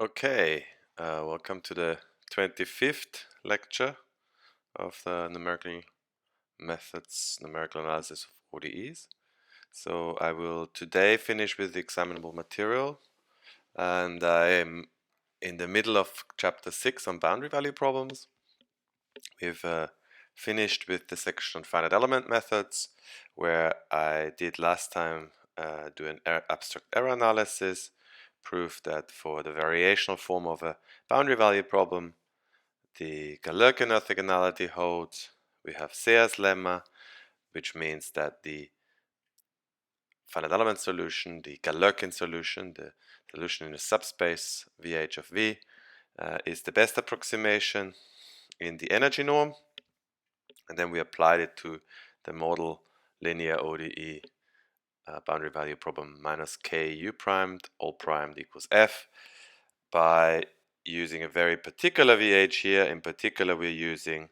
Okay, welcome to the 25th lecture of the numerical analysis of ODEs. So I will today finish with the examinable material, and I am in the middle of chapter 6 on boundary value problems. We've finished with the section on finite element methods, where I did last time do an abstract error analysis, prove that for the variational form of a boundary value problem, the Galerkin orthogonality holds. We have Sear's lemma, which means that the finite element solution, the Galerkin solution, the solution in a subspace VH of V, is the best approximation in the energy norm. And then we applied it to the model linear ODE boundary value problem minus k u primed, all primed equals f, by using a very particular VH here. In particular, we're using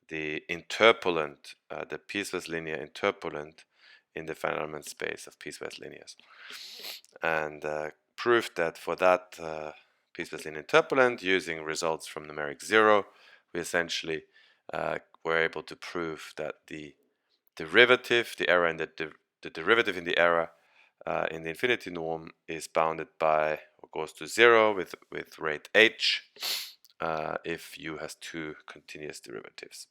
the interpolant, the piecewise linear interpolant in the finite element space of piecewise linears, and proved that for that piecewise linear interpolant, using results from numeric 0, we essentially were able to prove that the derivative, the error in the derivative in the error in the infinity norm is bounded by, or goes to 0 with rate h if u has two continuous derivatives.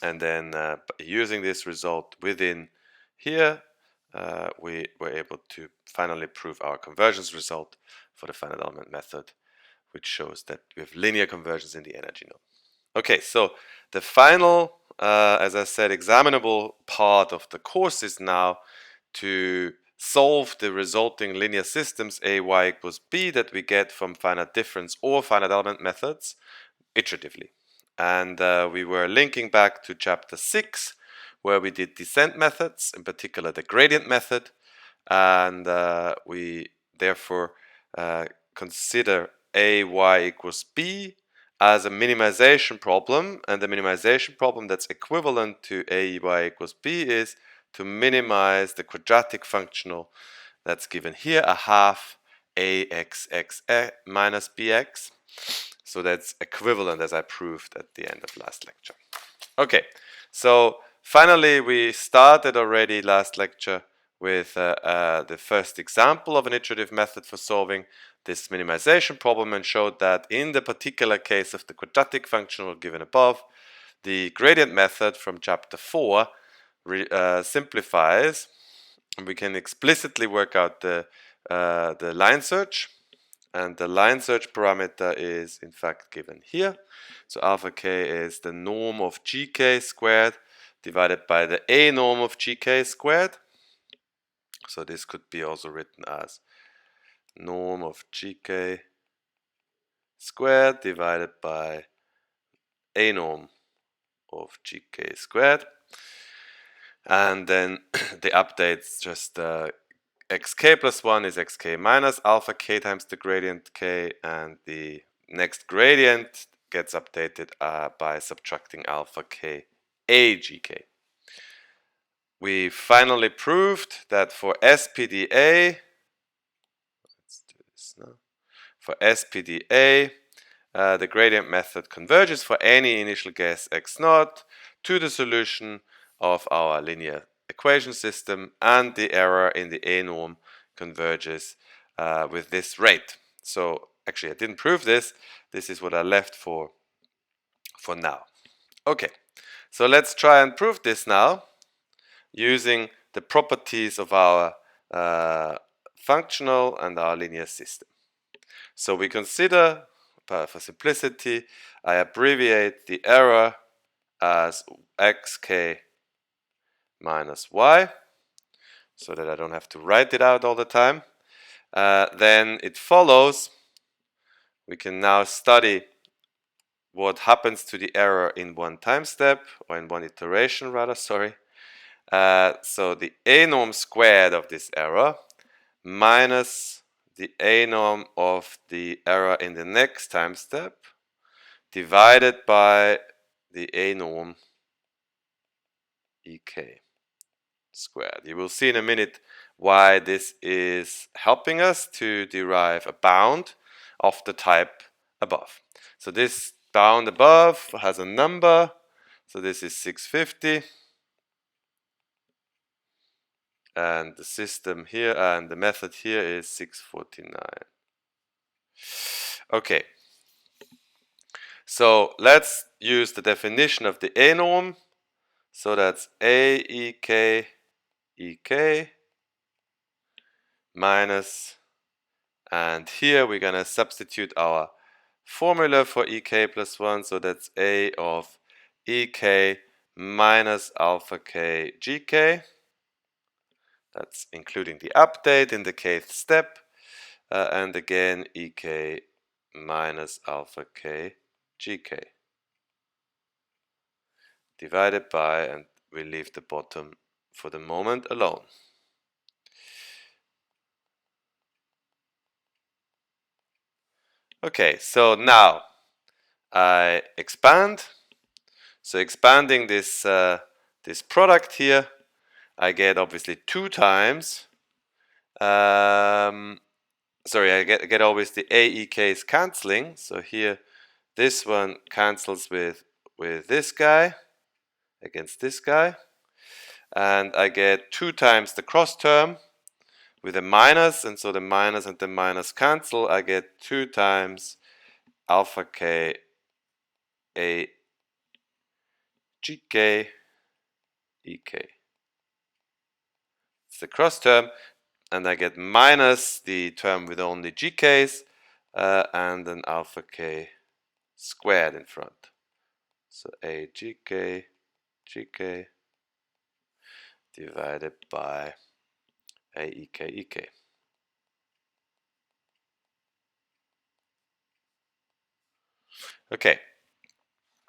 And then using this result within here, we were able to finally prove our convergence result for the finite element method, which shows that we have linear convergence in the energy norm. Okay, so the final, as I said, examinable part of the course is now to solve the resulting linear systems A, y equals b that we get from finite difference or finite element methods iteratively. And we were linking back to chapter 6, where we did descent methods, in particular the gradient method, and we therefore consider A, y equals b as a minimization problem, and the minimization problem that's equivalent to A, y equals b is to minimize the quadratic functional that's given here, a half ax minus bx. So that's equivalent, as I proved at the end of last lecture. Okay, so finally we started already last lecture with the first example of an iterative method for solving this minimization problem, and showed that in the particular case of the quadratic functional given above, the gradient method from chapter 4 simplifies, and we can explicitly work out the line search. And the line search parameter is in fact given here. So alpha k is the norm of gk squared divided by the a norm of gk squared. So this could be also written as norm of gk squared divided by a norm of gk squared. And then the updates just xk plus 1 is xk minus alpha k times the gradient k, and the next gradient gets updated by subtracting alpha k a gk. We finally proved that for SPDA, let's do this now. For SPDA, the gradient method converges for any initial guess x naught to the solution of our linear equation system, and the error in the A norm converges with this rate. So actually I didn't prove this. This is what I left for now. Okay, so let's try and prove this now using the properties of our functional and our linear system. So we consider, for simplicity, I abbreviate the error as xk minus y, so that I don't have to write it out all the time. Then it follows, we can now study what happens to the error in one time step, or in one iteration rather, sorry. So the a norm squared of this error minus the a norm of the error in the next time step divided by the a norm ek squared. You will see in a minute why this is helping us to derive a bound of the type above. So this bound above has a number, so this is 650, and the system here and the method here is 649. Okay, so let's use the definition of the A norm. So that's A EK EK minus, and here we're gonna substitute our formula for EK plus 1, so that's A of EK minus alpha K GK. That's including the update in the kth step, and again EK minus alpha K GK divided by, and we leave the bottom for the moment alone. Okay, so now I expand. So expanding this this product here, I get obviously 2 times. Sorry, I get always the AEKs cancelling. So here, this one cancels with this guy against this guy, and I get 2 times the cross term with a minus, and so the minus and the minus cancel. I get 2 times alpha K A GK EK. It's the cross term, and I get minus the term with only GKs and an alpha K squared in front. So A GK GK divided by A EK EK. Okay,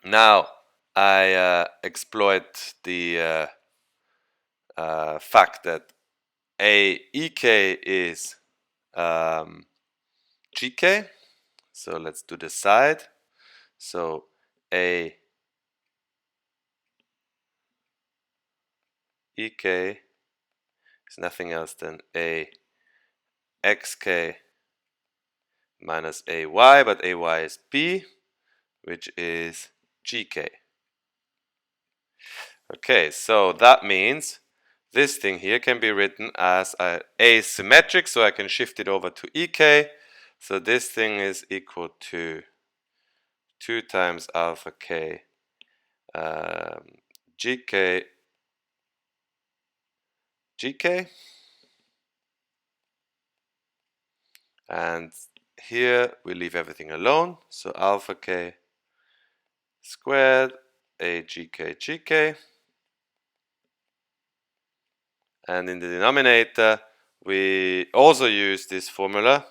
now I exploit the fact that A EK is GK. So let's do the side. So A EK is nothing else than A XK minus AY, but AY is B, which is GK. Okay, so that means this thing here can be written as A is symmetric, so I can shift it over to EK. So this thing is equal to 2 times alpha K GK GK, and here we leave everything alone, so alpha K squared A GK GK, and in the denominator we also use this formula,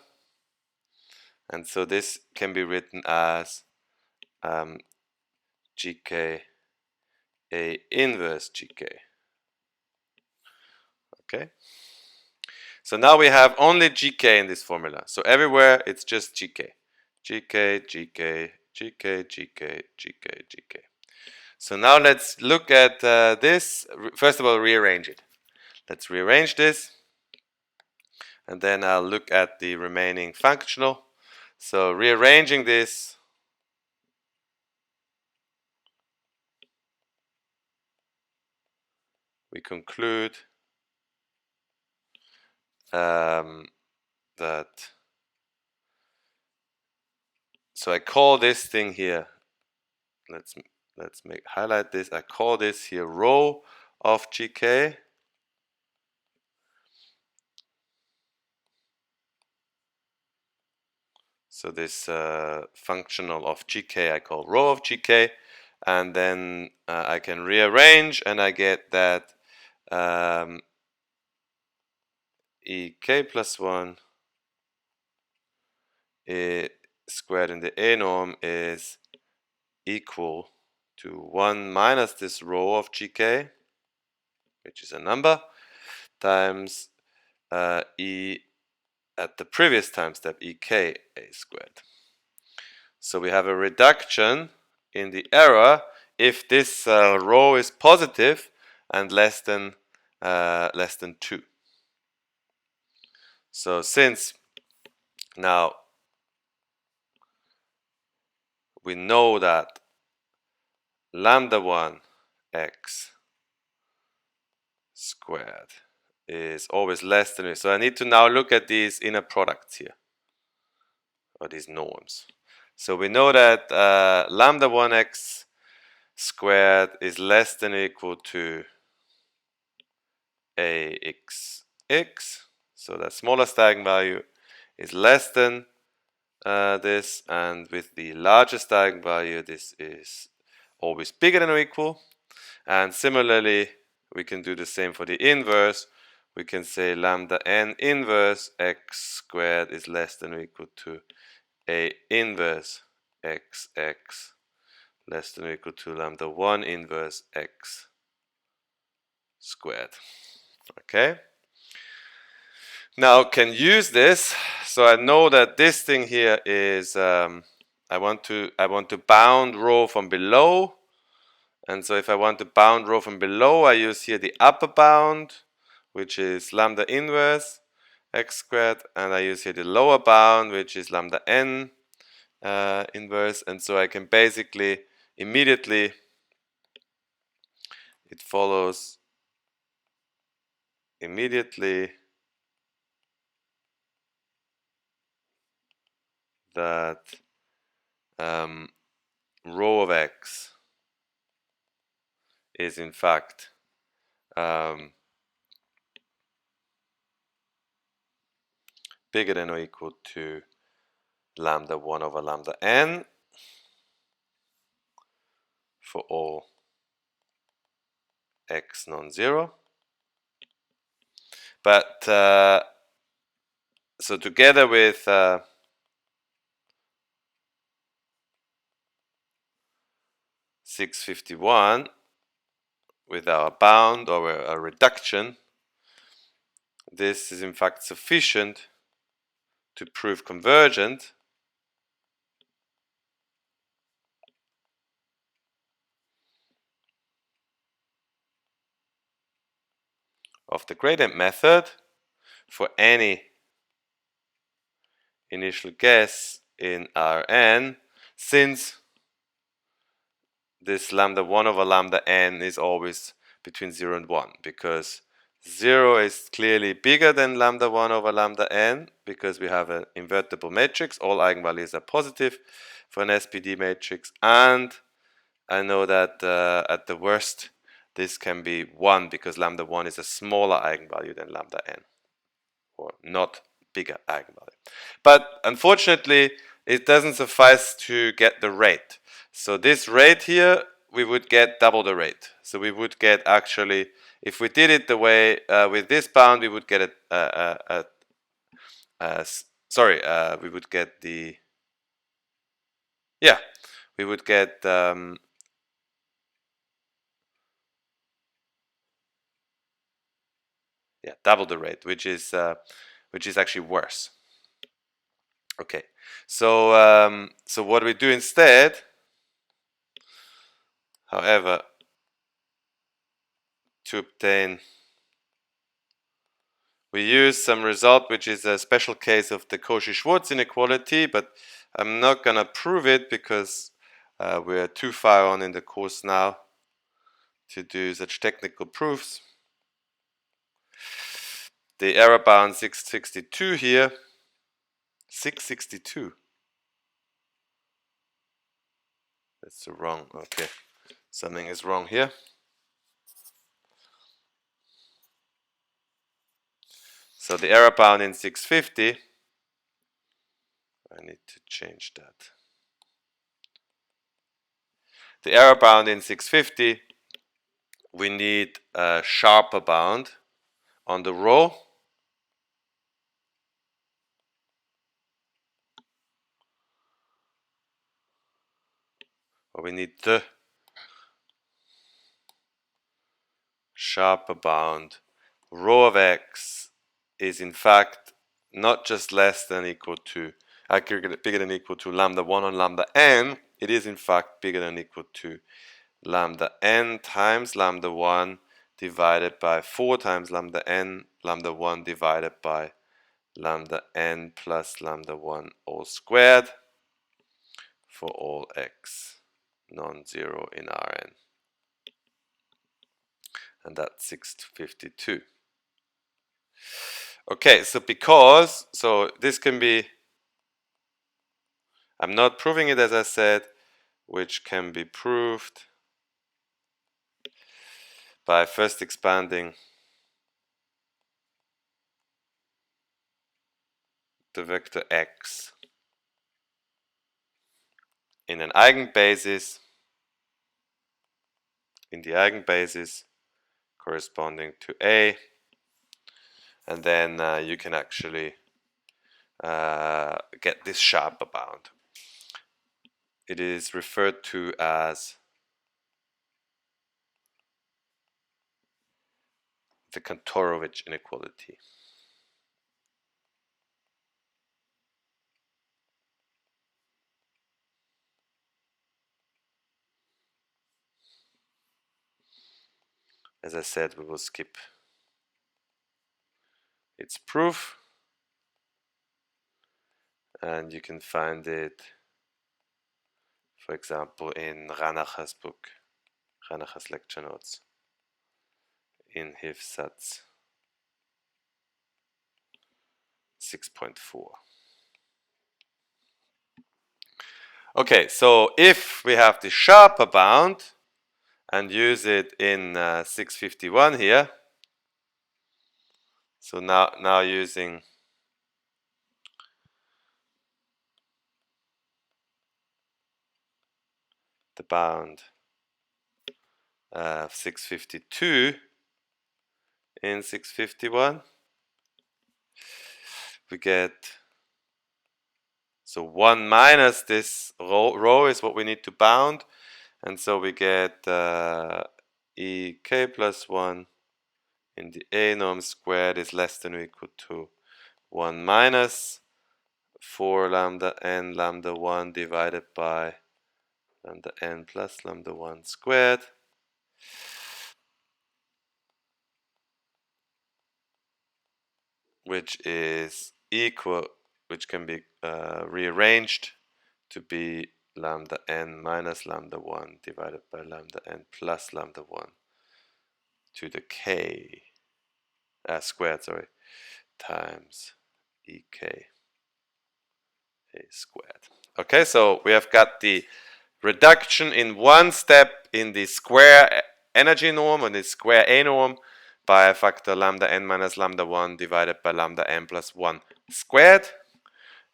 and so this can be written as GK A inverse GK. Okay, so now we have only GK in this formula, so everywhere it's just GK GK GK GK GK GK GK. So now let's look at this. First of all, rearrange it. Let's rearrange this, and then I'll look at the remaining functional. So rearranging this, we conclude that, so I call this thing here, let's highlight this, I call this here rho of GK. So this functional of GK I call rho of GK, and then I can rearrange, and I get that EK plus 1 squared in the A norm is equal to 1 minus this rho of GK, which is a number, times E at the previous time step, EK A squared. So we have a reduction in the error if this rho is positive and less than 2. So since now we know that lambda 1 x squared is always less than it. So I need to now look at these inner products here, or these norms. So we know that lambda 1 x squared is less than or equal to ax. So that smallest eigenvalue is less than this, and with the largest eigenvalue, this is always bigger than or equal. And similarly, we can do the same for the inverse. We can say lambda n inverse x squared is less than or equal to a inverse x less than or equal to lambda 1 inverse x squared. Okay. Now can use this. So I know that this thing here is I want to bound rho from below. And so if I want to bound rho from below, I use here the upper bound, which is lambda inverse x squared, and I use here the lower bound, which is lambda n inverse. And so I can basically immediately, it follows immediately that rho of x is in fact bigger than or equal to lambda 1 over lambda n for all x non-zero. But so together with 651, with our bound or a reduction, this is in fact sufficient to prove convergent of the gradient method for any initial guess in Rn, since this lambda 1 over lambda n is always between 0 and 1, because 0 is clearly bigger than lambda 1 over lambda n, because we have an invertible matrix. All eigenvalues are positive for an SPD matrix, and I know that at the worst this can be 1, because lambda 1 is a smaller eigenvalue than lambda n, or not bigger eigenvalue. But unfortunately, it doesn't suffice to get the rate. So this rate here, we would get double the rate. So we would get actually, if we did it the way with this bound, we would get we would get the, yeah, we would get double the rate, which is actually worse. Okay, so so what we do instead, however, to obtain, we use some result which is a special case of the Cauchy-Schwarz inequality, but I'm not gonna prove it because we're too far on in the course now to do such technical proofs. The error bound 662 here, 662. That's the wrong, okay. Something is wrong here. So the error bound in 650, I need to change that. The error bound in 650, we need a sharper bound on the row. Or we need the sharper bound. Rho of x is in fact not just less than equal to, bigger than equal to lambda 1 on lambda n, it is in fact bigger than equal to lambda n times lambda 1 divided by 4 times lambda n, lambda 1 divided by lambda n plus lambda 1 all squared for all x non-zero in Rn. And that's 652. Okay, so this can be, I'm not proving it as I said, which can be proved by first expanding the vector x in an eigenbasis, in the eigenbasis corresponding to A, and then you can actually get this sharper bound. It is referred to as the Kantorovich inequality. As I said, we will skip its proof, and you can find it, for example, in Ranacher's book, Ranacher's lecture notes, in Hilfssatz 6.4. Okay, so if we have the sharper bound and use it in 651 here, so now using the bound of 652 in 651, we get, so 1 minus this row is what we need to bound, and so we get ek plus 1 in the A norm squared is less than or equal to 1 minus 4 lambda n lambda 1 divided by lambda n plus lambda 1 squared, which is equal, which can be rearranged to be lambda n minus lambda 1 divided by lambda n plus lambda 1 to the k squared, times ek a squared. Okay, so we have got the reduction in one step in the square energy norm and the square A norm by a factor lambda n minus lambda 1 divided by lambda n plus 1 squared.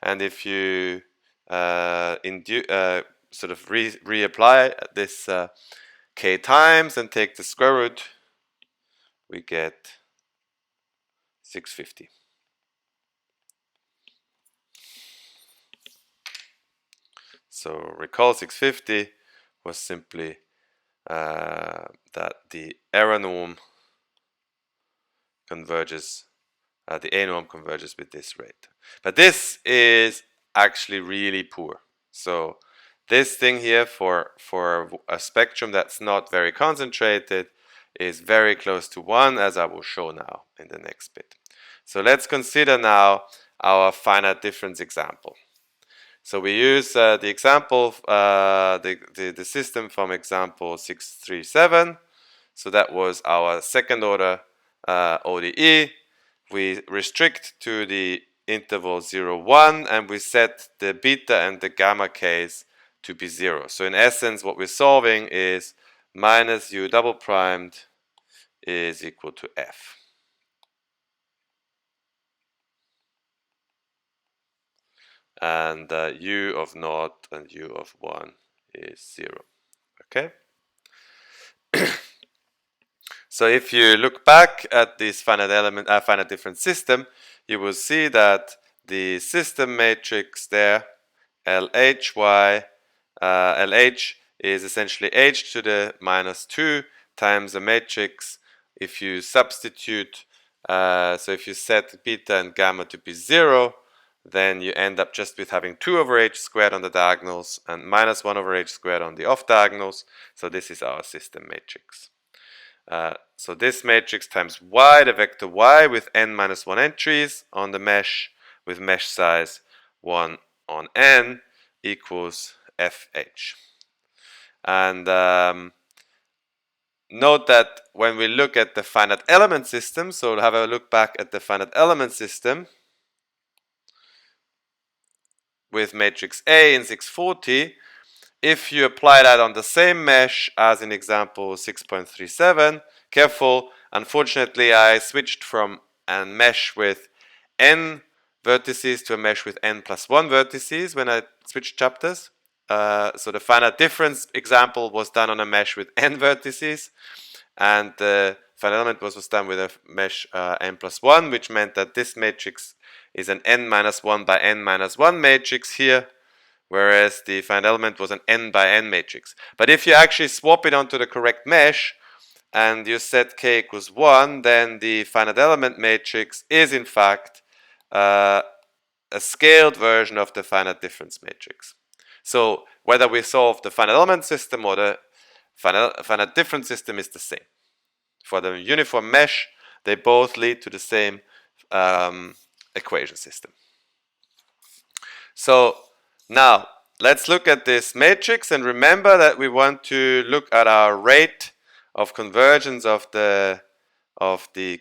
And if you sort of reapply this k times and take the square root, we get 650. So recall 650 was simply that the error norm converges, the A norm converges with this rate. But this is actually really poor. So this thing here for a spectrum that's not very concentrated is very close to 1, as I will show now in the next bit. So let's consider now our finite difference example. So we use the example, the system from example 637. So that was our second order ODE. We restrict to the interval 0, 1, and we set the beta and the gamma case to be 0. So in essence, what we're solving is minus u double primed is equal to f. And u of 0 and u of 1 is 0. Okay? So if you look back at this finite difference system, you will see that the system matrix there, LHY, LH is essentially h to the minus 2 times a matrix. If you substitute, so if you set beta and gamma to be 0, then you end up just with having 2 over h squared on the diagonals and minus 1 over h squared on the off diagonals. So this is our system matrix. So this matrix times y, the vector y with n minus 1 entries on the mesh with mesh size 1 on n equals fh. And note that when we look at the finite element system, so have a look back at the finite element system with matrix A in 640, if you apply that on the same mesh as in example 6.37, careful, unfortunately I switched from a mesh with n vertices to a mesh with n plus 1 vertices when I switched chapters. So the finite difference example was done on a mesh with n vertices, and the finite element was done with a mesh n plus 1, which meant that this matrix is an n minus 1 by n minus 1 matrix here, whereas the finite element was an n by n matrix. But if you actually swap it onto the correct mesh and you set k equals 1, then the finite element matrix is in fact a scaled version of the finite difference matrix. So whether we solve the finite element system or the finite difference system is the same. For the uniform mesh, they both lead to the same equation system. So now let's look at this matrix, and remember that we want to look at our rate of convergence of the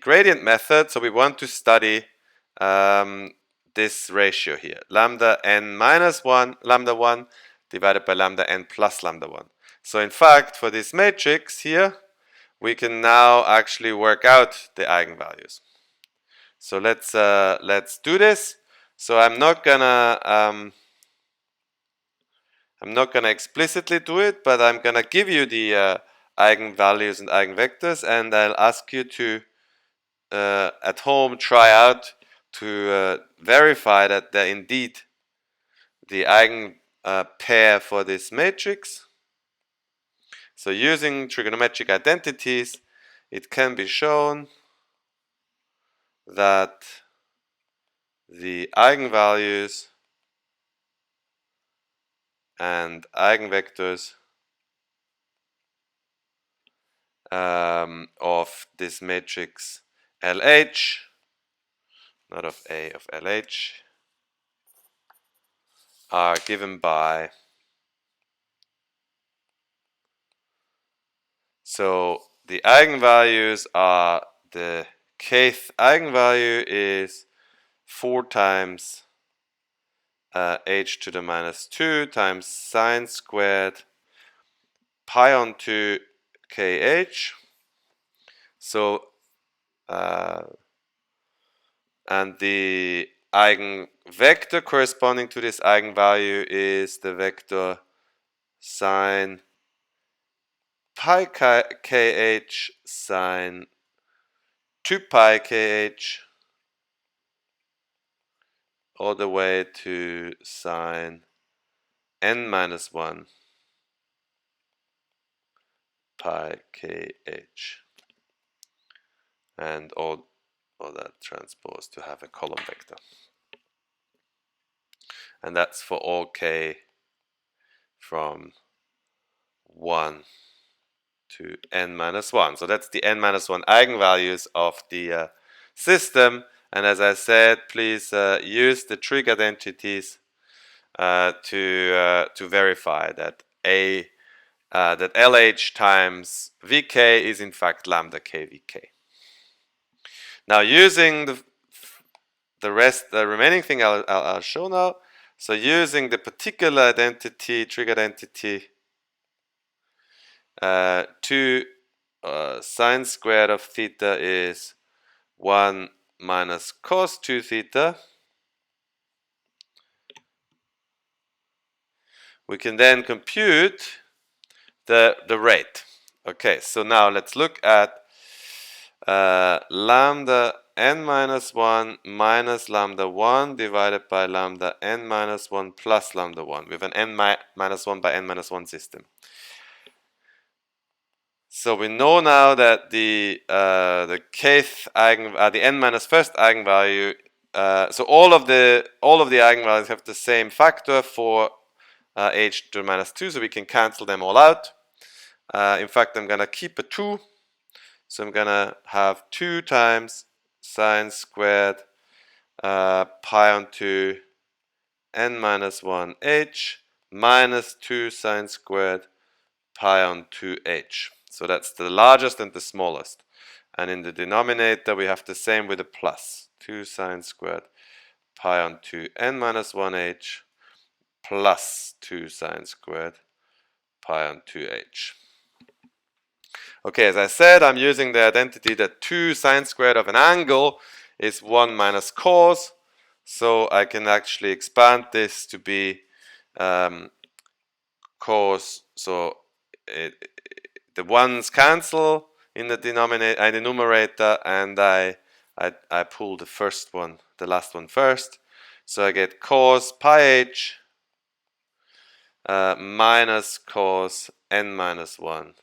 gradient method. So we want to study this ratio here, lambda n minus 1, lambda 1 divided by lambda n plus lambda 1. So in fact, for this matrix here, we can now actually work out the eigenvalues. So let's do this. So I'm not gonna explicitly do it, but I'm gonna give you the eigenvalues and eigenvectors, and I'll ask you to at home try out to verify that they're indeed the eigen pair for this matrix. So using trigonometric identities, it can be shown that the eigenvalues and eigenvectors of this matrix LH, not of A, of LH, are given by, so the eigenvalues are, the kth eigenvalue is 4 times h to the minus 2 times sine squared pi onto kh. So and the eigenvector corresponding to this eigenvalue is the vector sine pi kh sine 2 pi kh all the way to sine n minus 1 pi kh, and all that transpose to have a column vector. And that's for all k from 1 to n minus 1. So that's the n minus 1 eigenvalues of the system. And as I said, please use the trig identities to verify that that LH times VK is in fact lambda k VK. Now using the remaining thing I'll show now. So using the particular identity, trig identity, 2 sine squared of theta is 1 minus cos 2 theta. We can then compute the rate. Okay, so now let's look at lambda n minus 1 minus lambda 1 divided by lambda n minus 1 plus lambda 1. We have an n minus 1 by n minus 1 system. So we know now that the kth the n minus first eigenvalue. So all of the eigenvalues have the same factor for h to the minus 2, so we can cancel them all out. In fact, I'm gonna keep a 2, so I'm gonna have 2 times sine squared pi onto n minus 1 h minus 2 sine squared pi on 2h. So that's the largest and the smallest. And in the denominator we have the same with a plus. 2 sine squared pi on 2n minus 1h plus 2 sine squared pi on 2h. Okay, as I said, I'm using the identity that 2 sine squared of an angle is 1 minus cos. So I can actually expand this to be cos. So the ones cancel in the denominator and the numerator, and I pull the first one, the last one first. So I get cos pi h minus cos n minus 1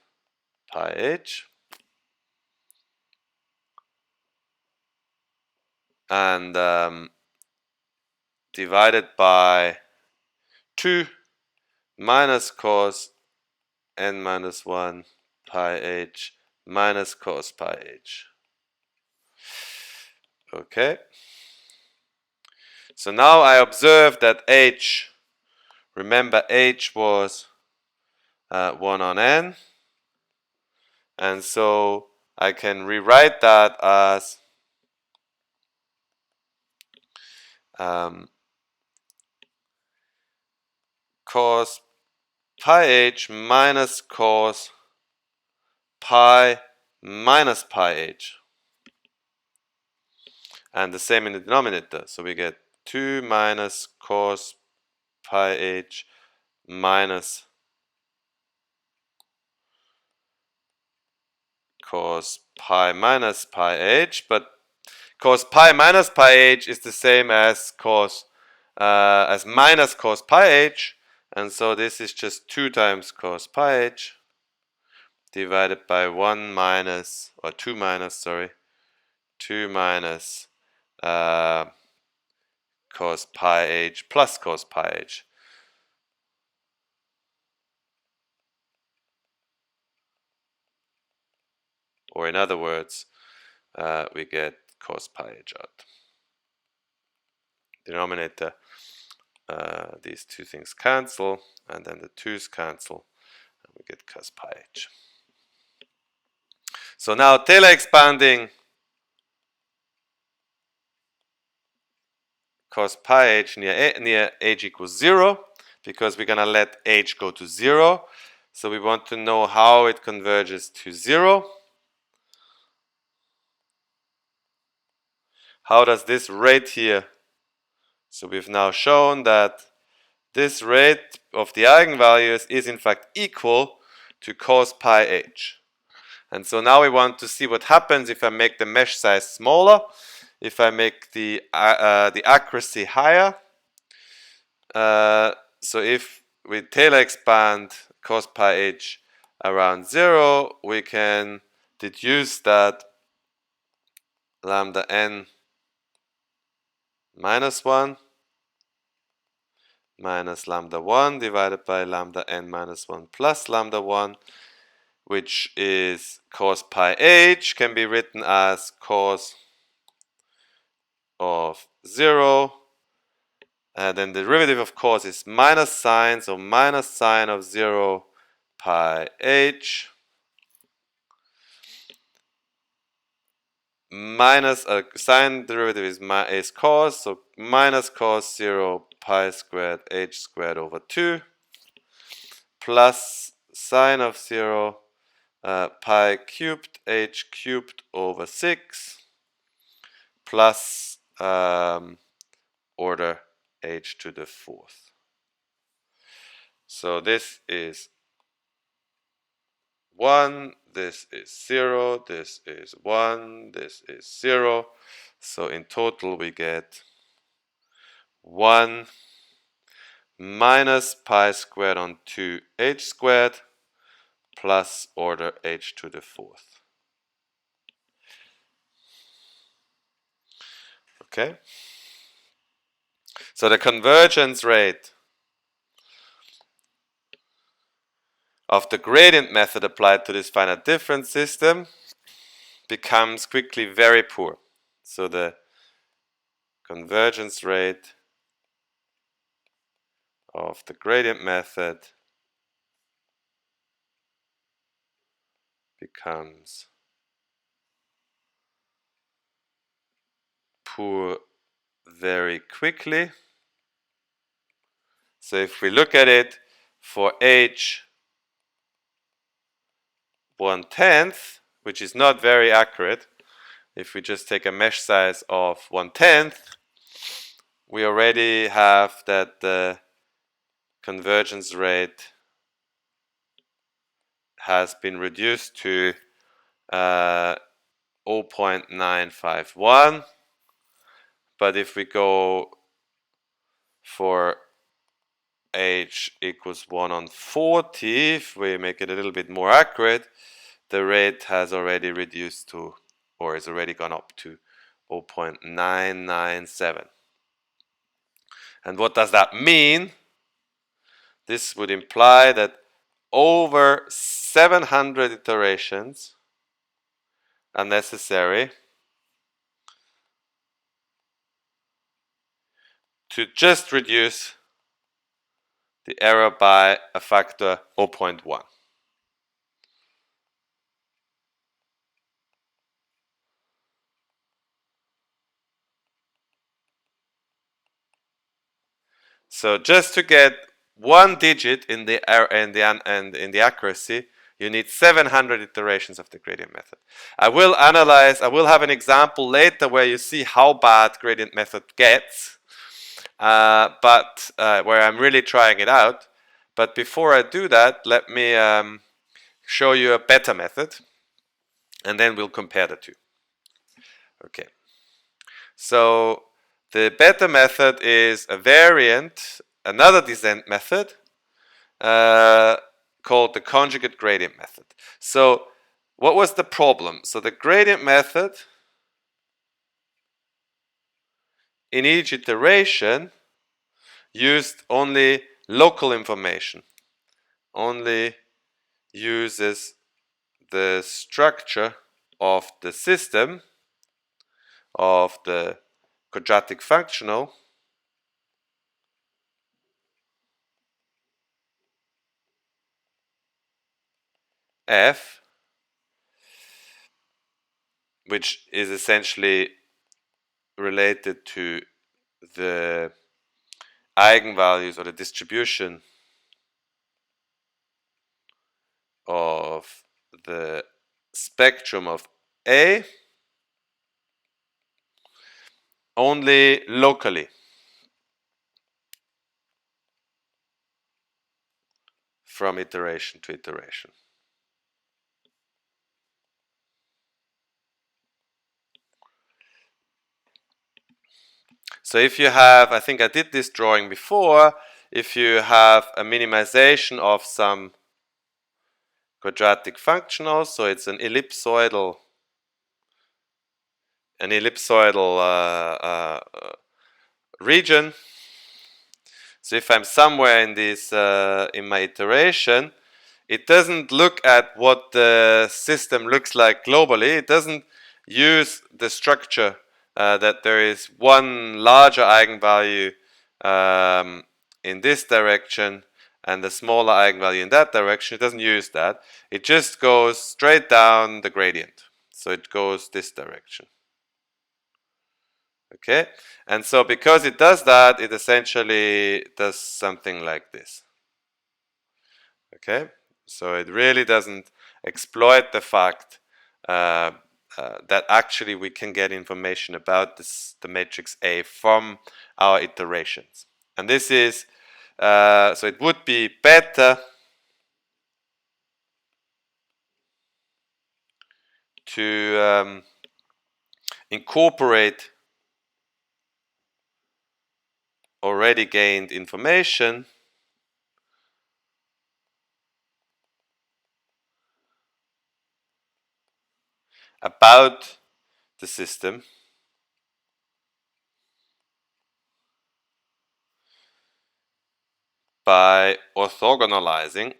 pi h. And divided by 2 minus cos n minus 1 pi h minus cos pi h. Okay. So now I observe that h, remember h was 1 on n. And so I can rewrite that as cos pi h minus cos pi minus pi h. And the same in the denominator. So we get 2 minus cos pi h minus cos pi minus pi h. But cos pi minus pi h is the same as minus cos pi h. And so this is just 2 times cos pi h divided by 1 minus, or 2 minus, sorry, 2 minus cos pi h plus cos pi h. Or in other words, we get cos pi h out. Denominator, these two things cancel, and then the 2's cancel, and we get cos pi h. So now Taylor expanding cos pi h near h equals 0, because we're going to let h go to 0. So we want to know how it converges to 0. How does this rate here? So we've now shown that this rate of the eigenvalues is in fact equal to cos pi h. And so now we want to see what happens if I make the mesh size smaller, if I make the accuracy higher. So if we Taylor expand cos pi h around 0, we can deduce that lambda n minus 1 minus lambda 1 divided by lambda n minus 1 plus lambda 1, which is cos pi h, can be written as cos of 0. Then the derivative of cos is minus sine, so minus sine of 0 pi h minus sine derivative is cos, so minus cos 0 pi squared h squared over 2 plus sine of 0 pi cubed h cubed over 6 plus order h to the 4th. So this is 1, this is 0, this is 1, this is 0. So in total we get 1 minus pi squared on 2h squared plus order h to the 4th. Okay? So the convergence rate of the gradient method applied to this finite difference system becomes quickly very poor. So the convergence rate of the gradient method becomes poor very quickly. So if we look at it for h 1/10, which is not very accurate, if we just take a mesh size of 1/10, we already have that the convergence rate has been reduced to 0.951. But if we go for h equals 1/40, if we make it a little bit more accurate, the rate has already reduced to, or is already gone up to 0.997. And what does that mean? This would imply that over 700 iterations are necessary to just reduce the error by a factor 0.1. So just to get one digit in the error and in the accuracy, you need 700 iterations of the gradient method. I will have an example later where you see how bad gradient method gets, but where I'm really trying it out. But before I do that, let me show you a better method, and then we'll compare the two. Okay. So the better method is a variant, another descent method, called the conjugate gradient method. So what was the problem? So the gradient method in each iteration used only local information, only uses the structure of the system of the quadratic functional f, which is essentially related to the eigenvalues or the distribution of the spectrum of A, only locally from iteration to iteration. So if you have, I think I did this drawing before, if you have a minimization of some quadratic functional, so it's an ellipsoidal region. So if I'm somewhere in this in my iteration, it doesn't look at what the system looks like globally. It doesn't use the structure that there is one larger eigenvalue in this direction and the smaller eigenvalue in that direction. It doesn't use that. It just goes straight down the gradient. So it goes this direction. Okay, and so because it does that, it essentially does something like this. Okay, so it really doesn't exploit the fact that actually we can get information about the matrix A from our iterations. And this is, so it would be better to incorporate already gained information about the system by orthogonalizing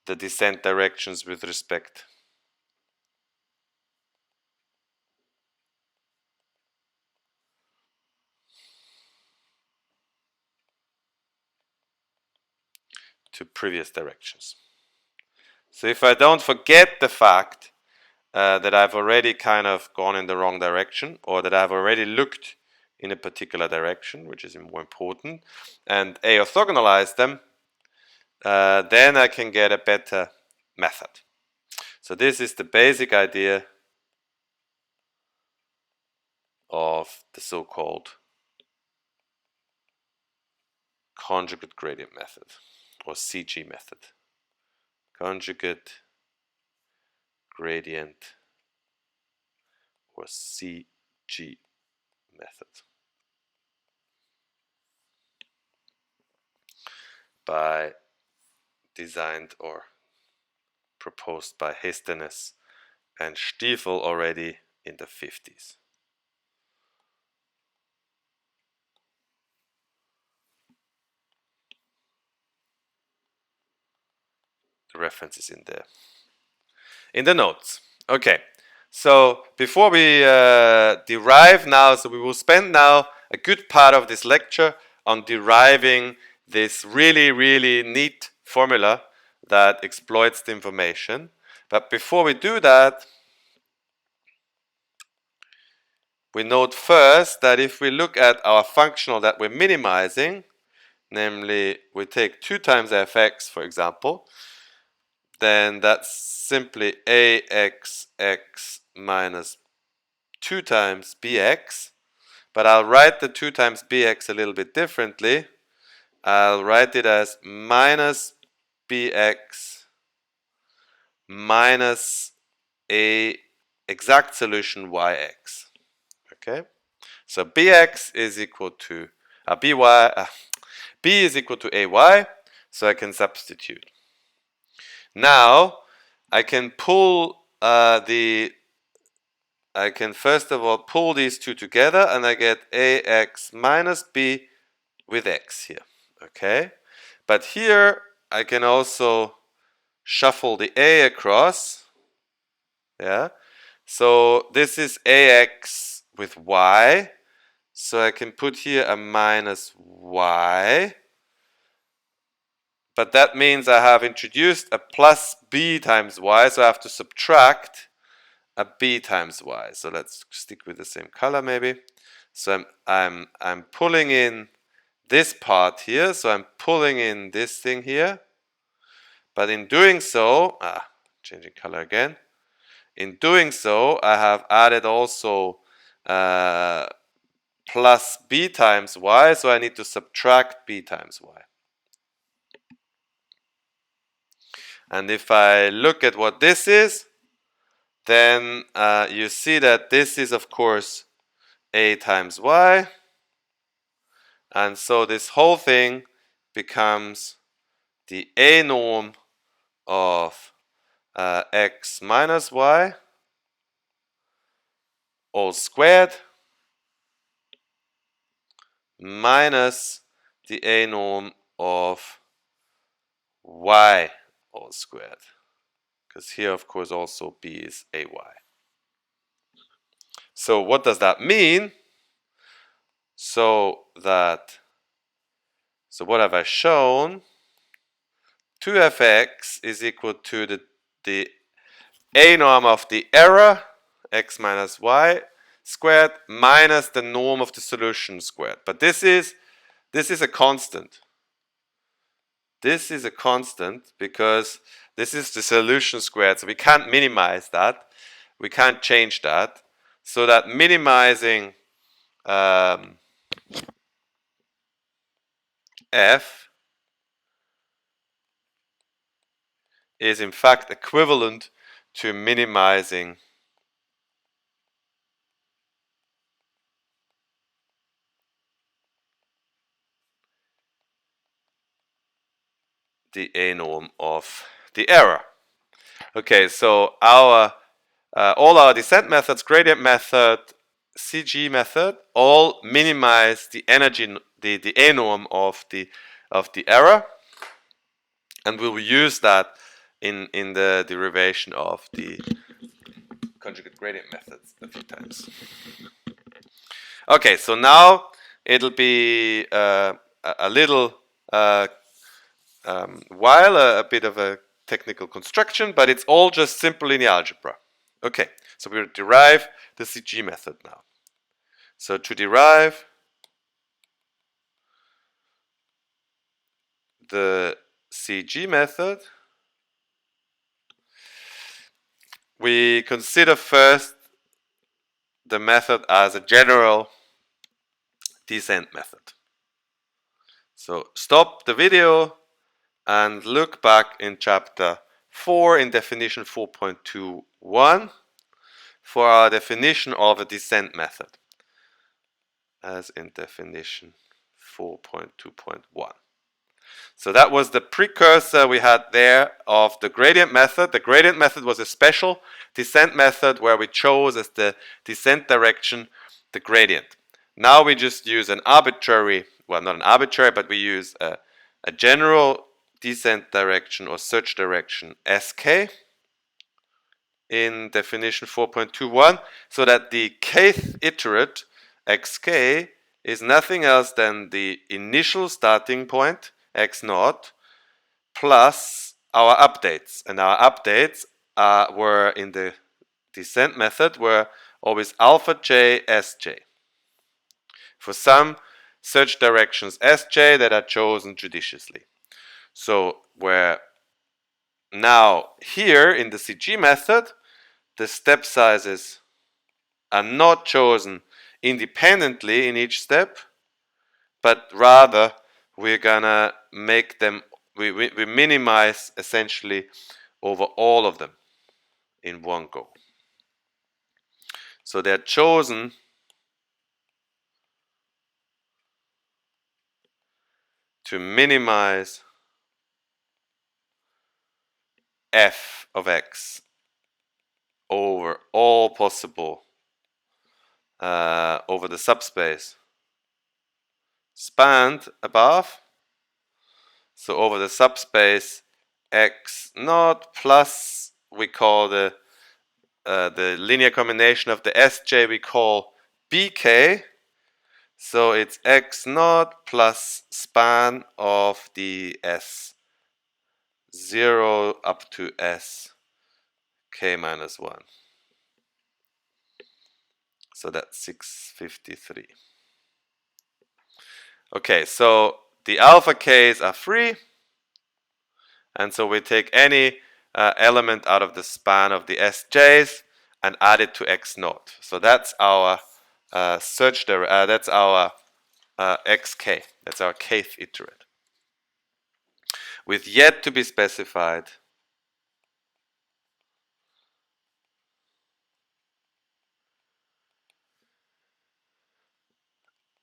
the descent directions with respect to previous directions. So if I don't forget the fact that I've already kind of gone in the wrong direction, or that I've already looked in a particular direction, which is more important, and orthogonalize them, then I can get a better method. So this is the basic idea of the so-called conjugate gradient method, or CG method. Conjugate gradient, or CG method, designed or proposed by Hestenes and Stiefel already in the 50s. The reference is in the notes. Okay, so before we derive now, so we will spend now a good part of this lecture on deriving this really neat formula that exploits the information. But before we do that, we note first that if we look at our functional that we're minimizing, namely we take 2 times fx, for example, then that's simply axx minus 2 times bx. But I'll write the 2 times bx a little bit differently. I'll write it as minus bx minus a exact solution yx. Okay, so bx is equal to b is equal to ay, so I can substitute. Now I can first of all pull these two together, and I get ax minus b with x here. Okay, but here I can also shuffle the a across. Yeah, so this is ax with y, so I can put here a minus y, but that means I have introduced a plus b times y, so I have to subtract a b times y. So let's stick with the same color maybe. So I'm pulling in this part here, so I'm pulling in this thing here, but in doing so, changing color again. In doing so, I have added also plus b times y, so I need to subtract b times y. And if I look at what this is, then you see that this is, of course, a times y. And so this whole thing becomes the a norm of x minus y all squared minus the a norm of y all squared. Because here, of course, also b is ay. So what does that mean? So what have I shown? 2fx is equal to the a norm of the error, x minus y squared, minus the norm of the solution squared. But this is a constant. This is a constant because this is the solution squared, so we can't minimize that. We can't change that. So that minimizing f is in fact equivalent to minimizing the a norm of the error. Okay, so all our descent methods, gradient method, CG method, all minimize the energy, the a norm of the error, and we'll use that in the derivation of the conjugate gradient methods a few times. Okay, so now it'll be a little while, a bit of a technical construction, but it's all just simple linear algebra. Okay, so we'll derive the CG method now. So to derive the CG method, we consider first the method as a general descent method. So stop the video and look back in chapter 4 in definition 4.21 for our definition of a descent method, as in definition 4.2.1. So that was the precursor we had there of the gradient method. The gradient method was a special descent method where we chose as the descent direction the gradient. Now we just use an arbitrary, well, not an arbitrary, but we use a general descent direction or search direction Sk in definition 4.21, so that the kth iterate xk is nothing else than the initial starting point x naught plus our updates, and our updates were in the descent method were always alpha j sj for some search directions sj that are chosen judiciously. So where now here in the CG method the step sizes are not chosen independently in each step, but rather we're gonna make them, we minimize essentially over all of them in one go. So they're chosen to minimize f of x over all possible over the subspace spanned above. So over the subspace x naught plus, we call the linear combination of the Sj we call bk. So it's x naught plus span of the S0 up to S k minus 1. So that's 653. Okay, so the alpha k's are free, and so we take any element out of the span of the Sj's and add it to x naught. So that's our search there. That's our xk. That's our kth iterate. With yet to be specified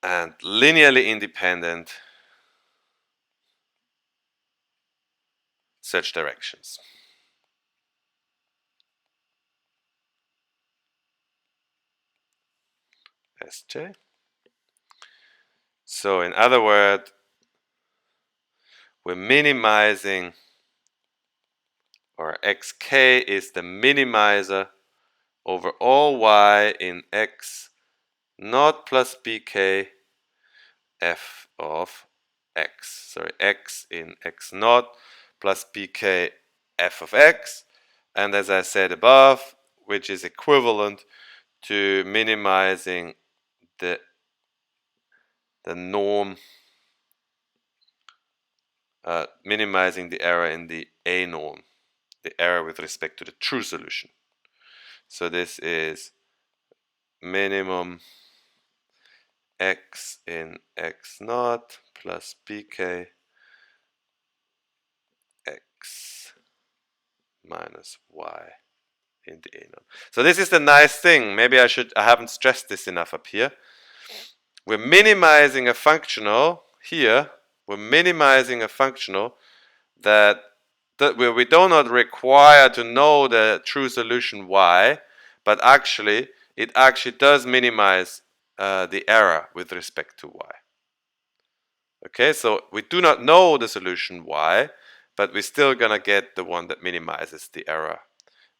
and linearly independent search directions. Sj. So in other words, we're minimizing, or xk is the minimizer over all y in x naught plus bk f of x. Sorry, x in x naught plus bk f of x. And as I said above, which is equivalent to minimizing the norm, minimizing the error in the A norm, the error with respect to the true solution. So this is minimum x in x naught plus bk x minus y in the A norm. So this is the nice thing. Maybe I haven't stressed this enough up here. We're minimizing a functional here. We're minimizing a functional that we do not require to know the true solution y, but actually it actually does minimize the error with respect to y. Okay, so we do not know the solution y, but we're still gonna get the one that minimizes the error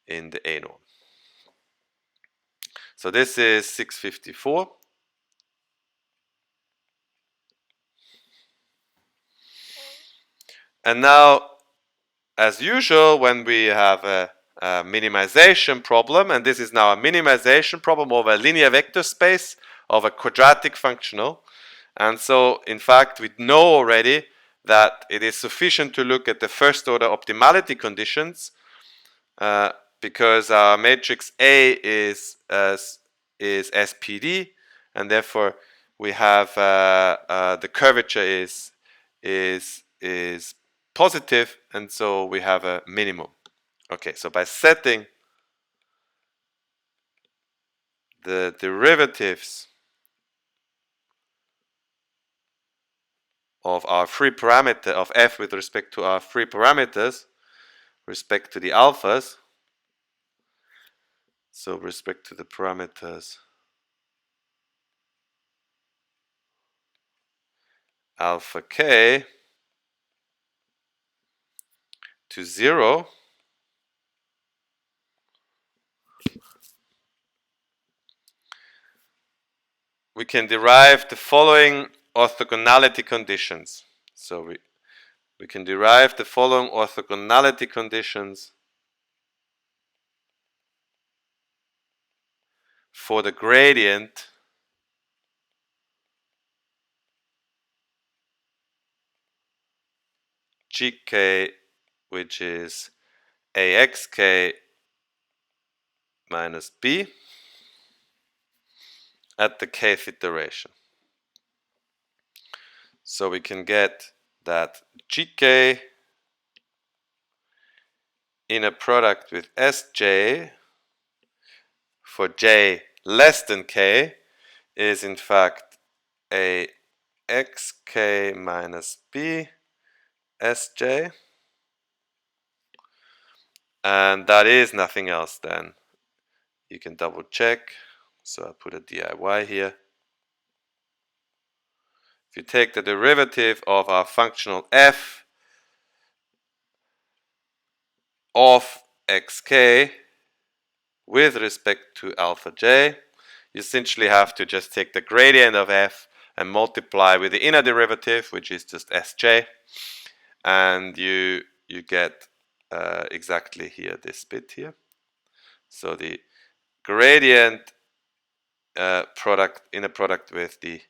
in the A norm. So this is 654. And now, as usual, when we have a minimization problem, and this is now a minimization problem of a linear vector space of a quadratic functional. And so, in fact, we know already that it is sufficient to look at the first order optimality conditions because our matrix A is SPD, and therefore we have the curvature is positive, and so we have a minimum. Okay, so by setting the derivatives of our free parameter of f with respect to our free parameters, respect to the alphas, so respect to the parameters alpha k to 0, we can derive the following orthogonality conditions. So we can derive the following orthogonality conditions for the gradient gk, which is axk minus b at the kth iteration. So we can get that gk in a product with sj for j less than k is in fact a xk minus b sj, and that is nothing else than, you can double check, so I put a DIY here. If you take the derivative of our functional f of xk with respect to alpha j, you essentially have to just take the gradient of f and multiply with the inner derivative, which is just sj, and you get exactly here this bit here. So the gradient inner product with the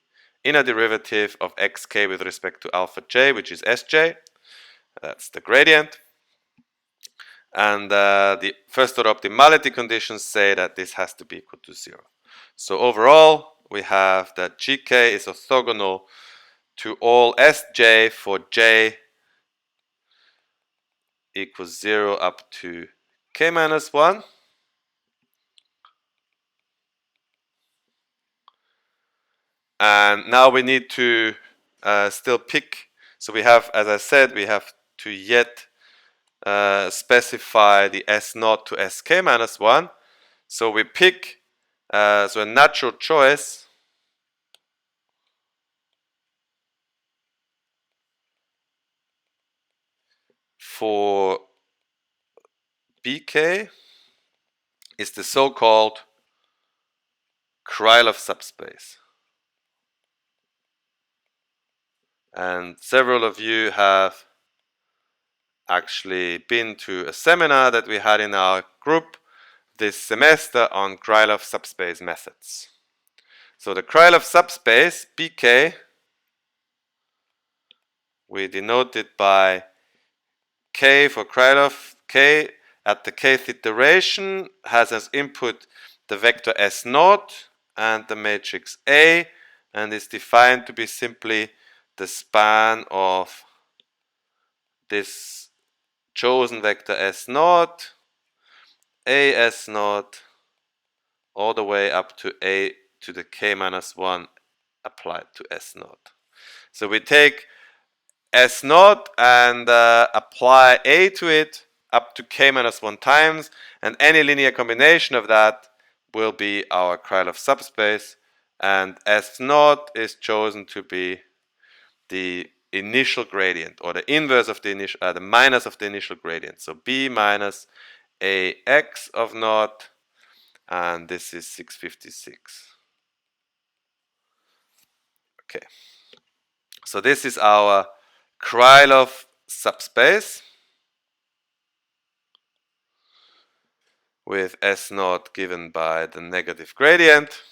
inner derivative of xk with respect to alpha j, which is sj, that's the gradient. And the first order optimality conditions say that this has to be equal to 0. So overall, we have that gk is orthogonal to all sj for j equals 0 up to k minus 1. And now we need to still pick. So we have, as I said, we have to yet specify the S0 to Sk minus 1. So we pick so a natural choice for Bk is the so-called Krylov subspace. And several of you have actually been to a seminar that we had in our group this semester on Krylov subspace methods. So the Krylov subspace, Bk, we denote it by K for Krylov. K at the kth iteration has as input the vector S0 and the matrix A, and is defined to be simply the span of this chosen vector S0, A S0, all the way up to A to the k minus 1 applied to S0. So we take S0 and apply A to it up to k minus 1 times, and any linear combination of that will be our Krylov subspace, and S0 is chosen to be the initial gradient, or the inverse of the initial, the minus of the initial gradient. So B minus AX of 0, and this is 656. Okay. So this is our Krylov subspace with S naught given by the negative gradient.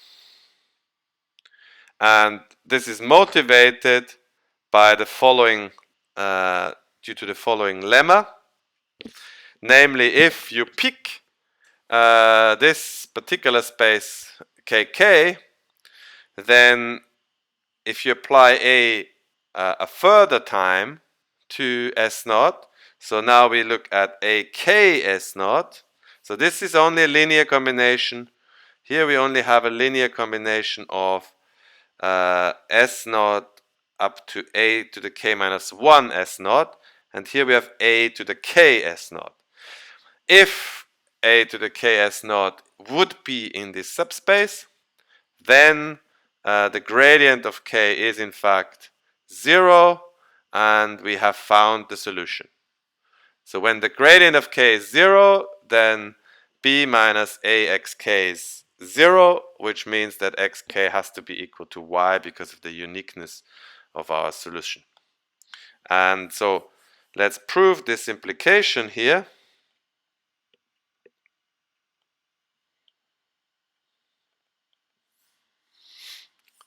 And this is motivated by the following, due to the following lemma. Namely, if you pick this particular space kk, then if you apply a further time to S naught, so now we look at AK S naught. So this is only a linear combination. Here we only have a linear combination of S naught up to a to the k minus 1 S naught, and here we have a to the k S naught. If a to the k S naught would be in this subspace, then the gradient of k is in fact 0, and we have found the solution. So when the gradient of k is 0, then b minus axk is 0, which means that xk has to be equal to y because of the uniqueness of our solution. And so let's prove this implication here.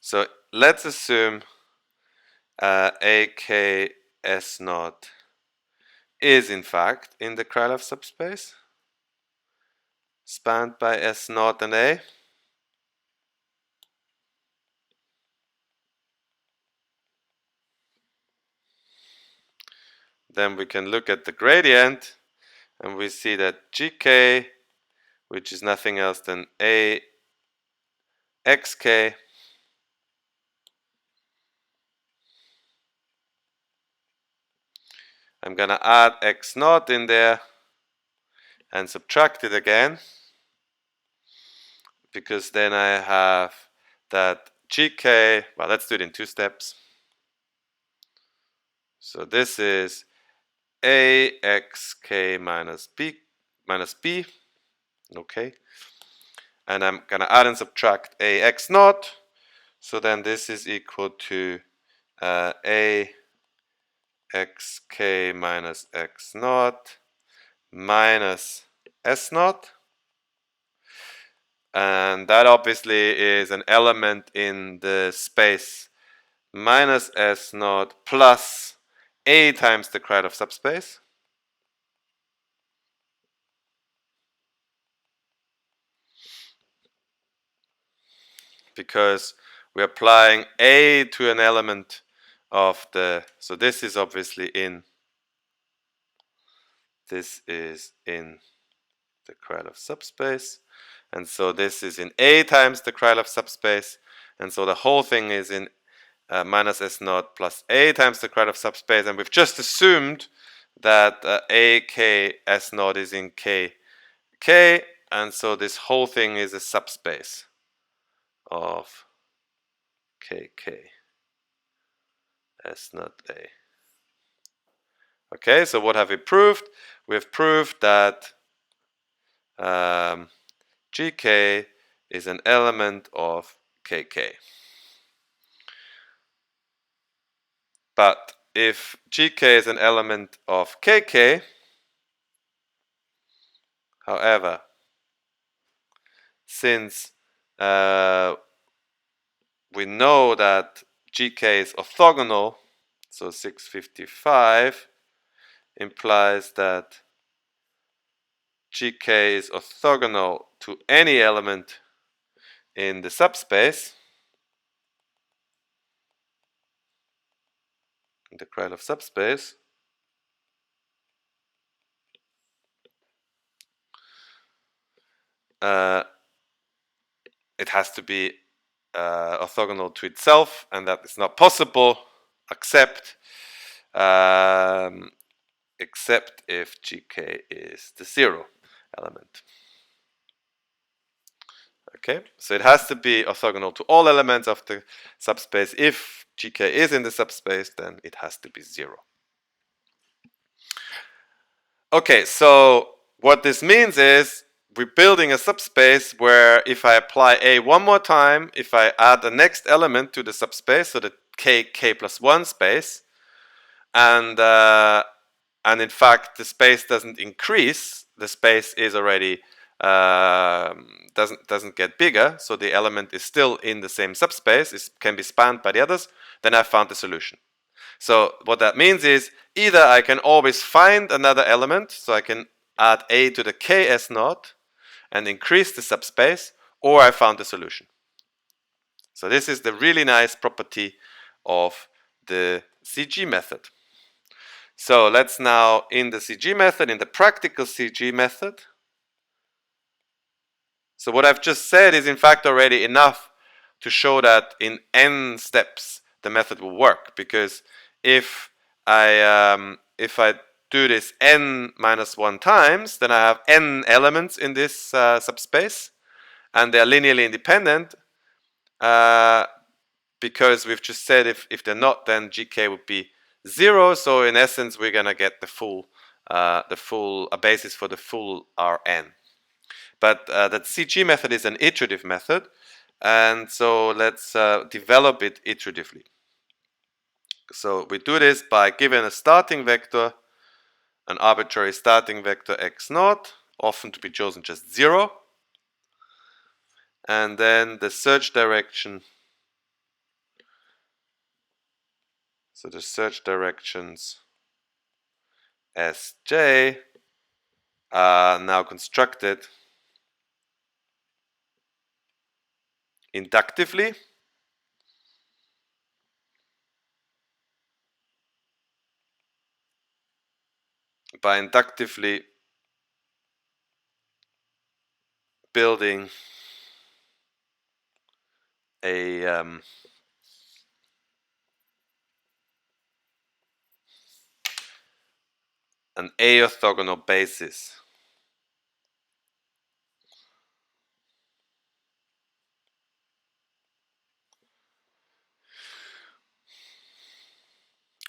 So let's assume AK S naught is in fact in the Krylov subspace, spanned by S naught and A. Then we can look at the gradient, and we see that GK, which is nothing else than AXK, I'm gonna add X naught in there and subtract it again, because then I have that GK, well, let's do it in 2 steps. So this is AXK minus B, okay, and I'm gonna add and subtract AX naught, so then this is equal to AXK minus X naught minus S naught, and that obviously is an element in the space minus S naught plus A times the Krylov subspace. Because we're applying A to an element of the, so this is obviously in, this is in the Krylov subspace, and so this is in A times the Krylov subspace, and so the whole thing is in minus S naught plus A times the Krylov subspace, and we've just assumed that AK S naught is in K, and so this whole thing is a subspace of KK S naught A. Okay, so what have we proved? We've proved that GK is an element of KK. But if GK is an element of KK, however, since we know that GK is orthogonal, so 655 implies that GK is orthogonal to any element in the subspace, in the Krylov subspace, it has to be orthogonal to itself, and that is not possible except if GK is the 0 element. Okay, so it has to be orthogonal to all elements of the subspace. If GK is in the subspace, then it has to be 0. Okay, so what this means is we're building a subspace where if I apply A one more time, if I add the next element to the subspace, so the k plus 1 space, and and in fact the space doesn't increase, the space is already doesn't get bigger, so the element is still in the same subspace, it can be spanned by the others, then I found the solution. So what that means is either I can always find another element, so I can add a to the ks naught and increase the subspace, or I found the solution. So this is the really nice property of the CG method. So let's now, in the CG method, in the practical CG method, so what I've just said is in fact already enough to show that in n steps the method will work, because if I do this n minus 1 times, then I have n elements in this subspace, and they're linearly independent, because we've just said if they're not, then gk would be 0. So in essence, we're gonna get a basis for the full Rn. But that CG method is an iterative method, and so let's develop it iteratively. So we do this by giving a starting vector, an arbitrary starting vector x naught, often to be chosen just 0, and then the search direction. So the search directions Sj are now constructed inductively by inductively building an orthogonal basis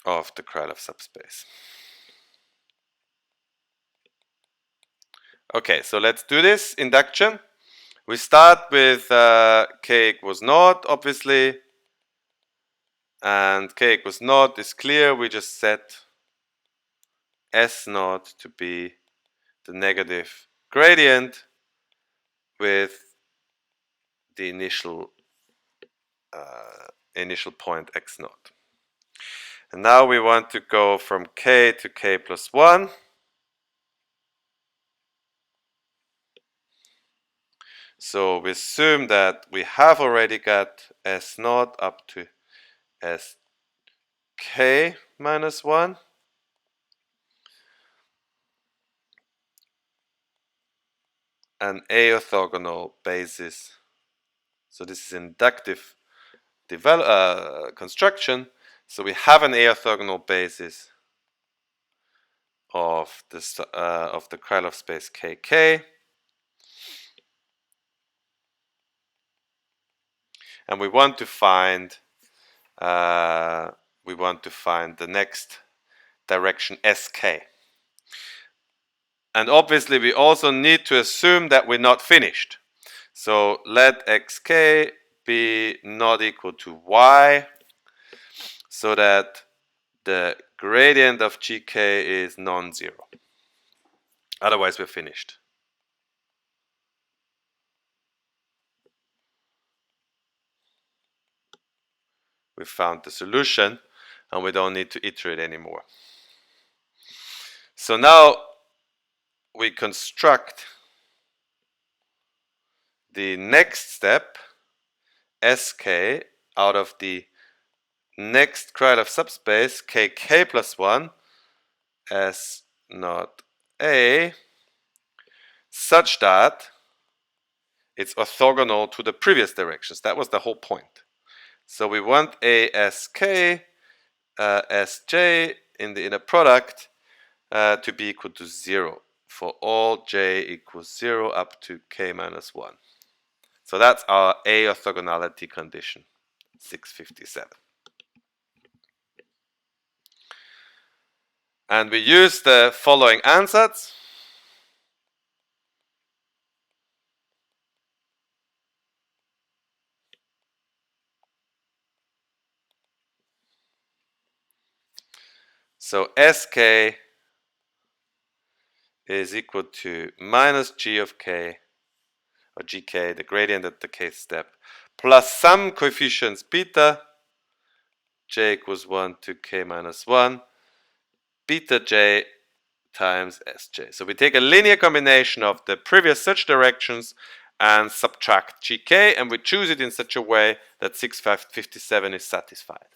of the Krylov subspace. Okay, so let's do this induction. We start with k equals naught, obviously, and k equals naught is clear. We just set s naught to be the negative gradient with the initial point x naught. And now we want to go from k to k plus 1. So we assume that we have already got s naught up to sk minus 1. An orthogonal basis. So this is inductive construction. So we have an orthogonal basis of the Krylov space kk, and we want to find the next direction sk. And obviously we also need to assume that we're not finished. So let xk be not equal to y, so that the gradient of gk is non-zero. Otherwise we're finished. We found the solution and we don't need to iterate anymore. So now we construct the next step, sk, out of the next Krylov subspace kk plus 1 s naught a, such that it's orthogonal to the previous directions. That was the whole point. So we want ask sj in the inner product to be equal to 0 for all j equals 0 up to k minus 1. So that's our A orthogonality condition, 657. And we use the following ansatz. So sk is equal to minus g of k, or gk, the gradient at the kth step, plus some coefficients beta, j equals 1 to k minus 1, beta j times sj. So we take a linear combination of the previous search directions and subtract gk, and we choose it in such a way that 6557 is satisfied.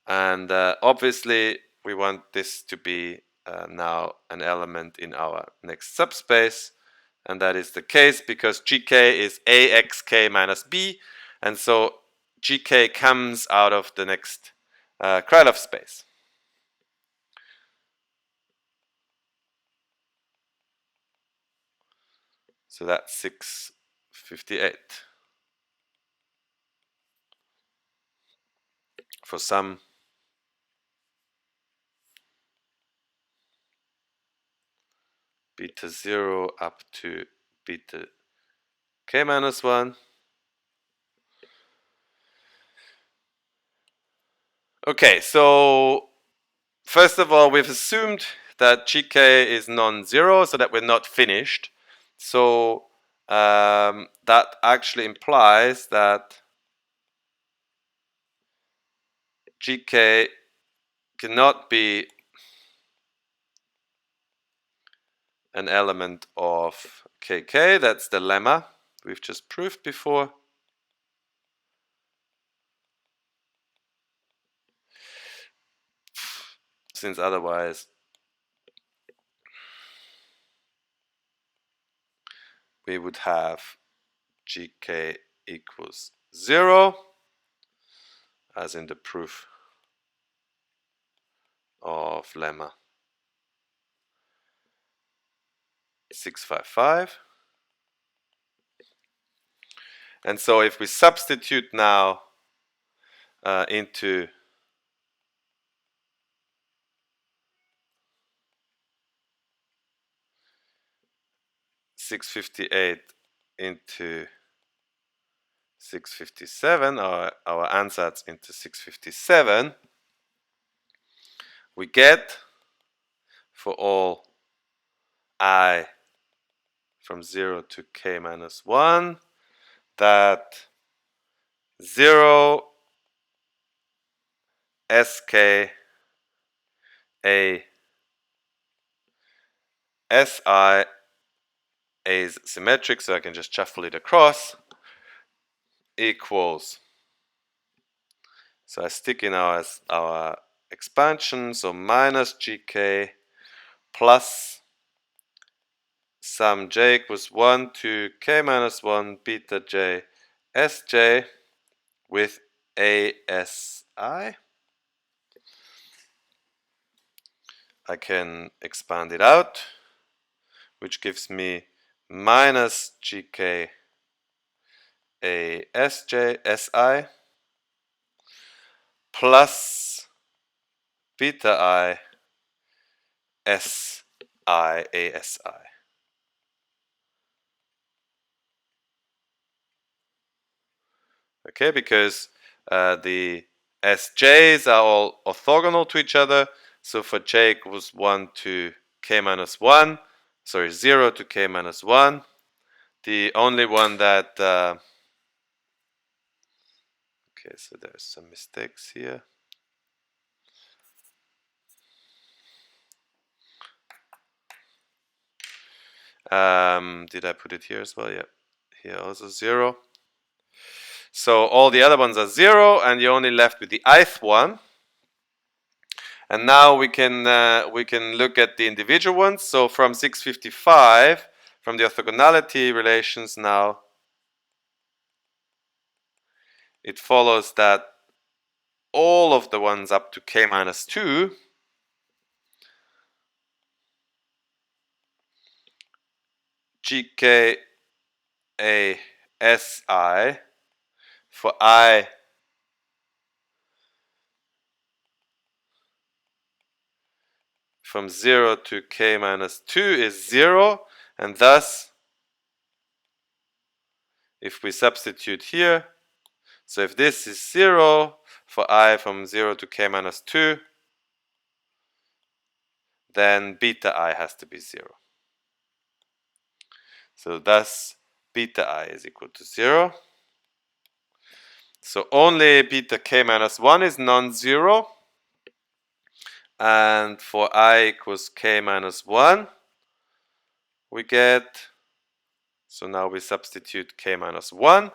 And obviously we want this to be now an element in our next subspace, and that is the case because gk is axk minus b, and so gk comes out of the next Krylov space. So that's 658 for some beta 0 up to beta k minus 1. Okay, so first of all, we've assumed that gk is non-zero, so that we're not finished. So that actually implies that gk cannot be an element of kk. That's the lemma we've just proved before. Since otherwise we would have gk equals 0, as in the proof of lemma 655. And so if we substitute now into (658) into 657, our ansatz into 657, we get for all I from 0 to k minus 1 that 0 sk a si is symmetric, so I can just shuffle it across, equals, so I stick in our expansion, so minus gk plus sum j equals 1 to k minus 1 beta j sj with asi. I can expand it out, which gives me minus gk a sj si plus beta I s I a si. Okay, because the sj's are all orthogonal to each other. So for j equals 1 to k minus 1, sorry, 0 to k minus 1, the only one that okay, so there's some mistakes here. Did I put it here as well? Yeah, here also 0. So all the other ones are 0, and you're only left with the ith one. And now we can look at the individual ones. So from 655, from the orthogonality relations now, it follows that all of the ones up to k minus 2 gk a si for I from 0 to k minus 2 is 0, and thus if we substitute here, so if this is 0 for I from 0 to k minus 2, then beta I has to be 0. So thus beta I is equal to 0. So only beta k minus 1 is non-zero. And for I equals k minus 1, we get, so now we substitute k minus 1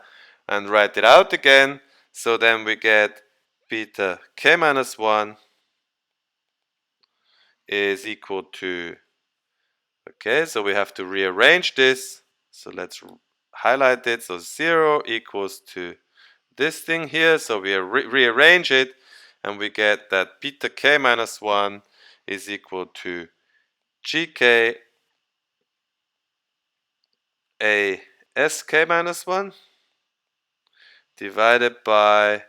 and write it out again. So then we get beta k minus 1 is equal to, okay, so we have to rearrange this. So let's highlight it. So 0 equals to this thing here. So we rearrange it and we get that beta k minus 1 is equal to gk a sk minus 1 divided by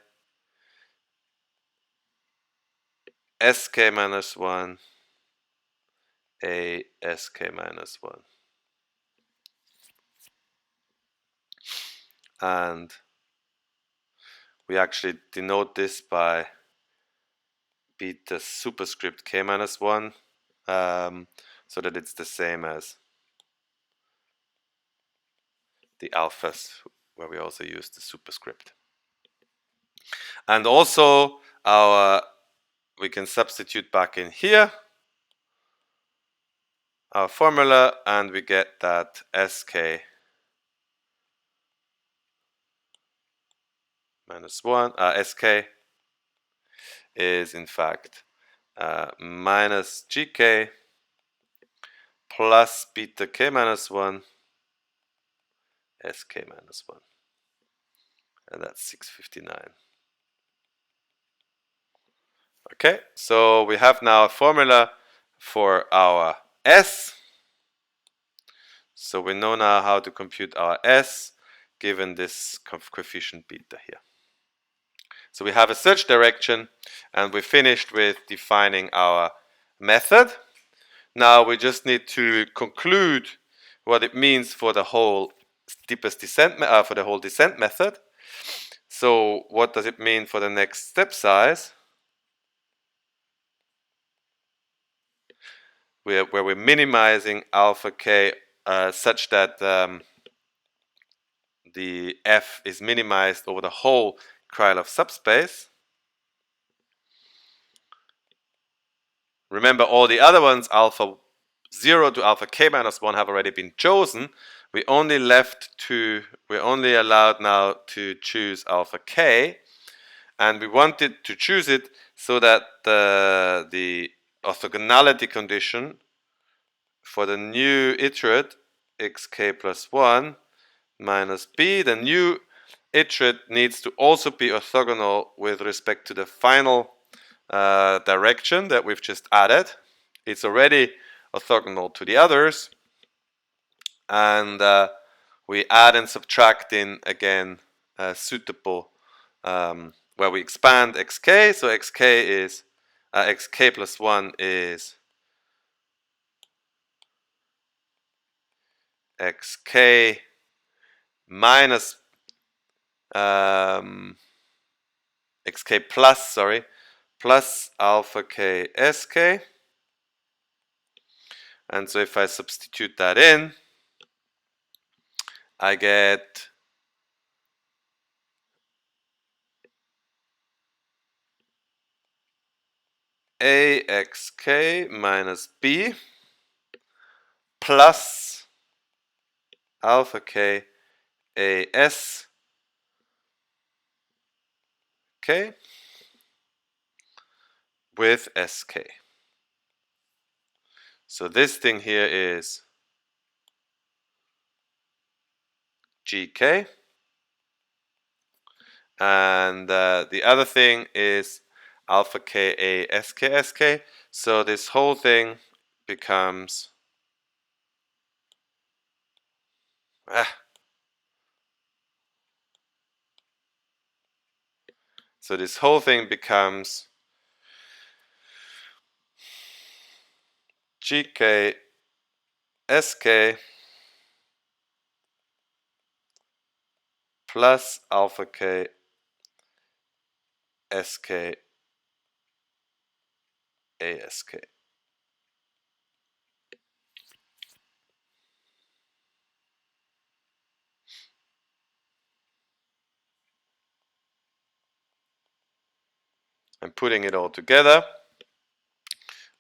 sk minus 1 a sk minus 1. And we actually denote this by beta superscript k minus 1, so that it's the same as the alphas, where we also use the superscript. And also we can substitute back in here our formula, and we get that sk minus 1, sk is in fact minus gk plus beta k minus 1 sk minus 1. And that's 659. Okay, so we have now a formula for our S. So we know now how to compute our S given this coefficient beta here. So we have a search direction, and we finished with defining our method. Now we just need to conclude what it means for the whole steepest descent, for the whole descent method. So what does it mean for the next step size? Where we're minimizing alpha k such that the f is minimized over the whole Krylov subspace. Remember, all the other ones, alpha 0 to alpha k minus 1, have already been chosen. We're only allowed now to choose alpha k, and we wanted to choose it so that the orthogonality condition for the new iterate xk plus 1 minus b, the new iterate needs to also be orthogonal with respect to the final direction that we've just added. It's already orthogonal to the others, and we add and subtract in again suitable where we expand xk. So xk is xk plus 1 is xk minus xk plus, plus alpha k sk. And so if I substitute that in, I get axk minus b plus alpha k as k with sk. So this thing here is gk, and the other thing is alpha k sk. So this whole thing becomes so this whole thing becomes gk sk plus alpha k sk ask. And putting it all together,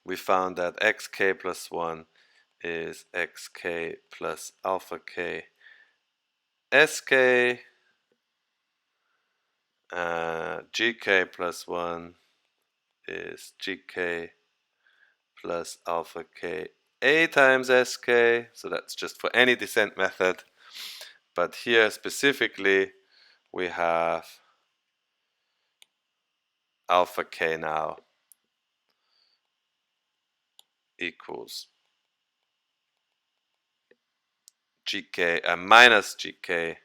we found that xk plus 1 is xk plus alpha k sk, gk plus 1 is gk plus alpha k a times sk, so that's just for any descent method, but here specifically we have alpha k now equals gk minus gk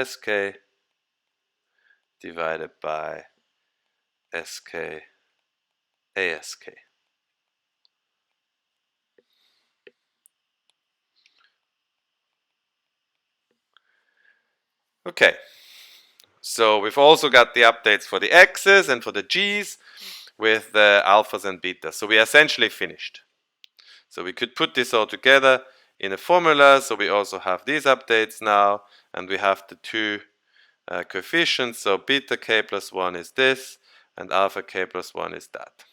sk divided by sk ask. Okay, so we've also got the updates for the x's and for the g's with the alphas and betas. So we are essentially finished. So we could put this all together in a formula. So we also have these updates now, and we have the two coefficients. So beta k plus 1 is this, and alpha k plus 1 is that.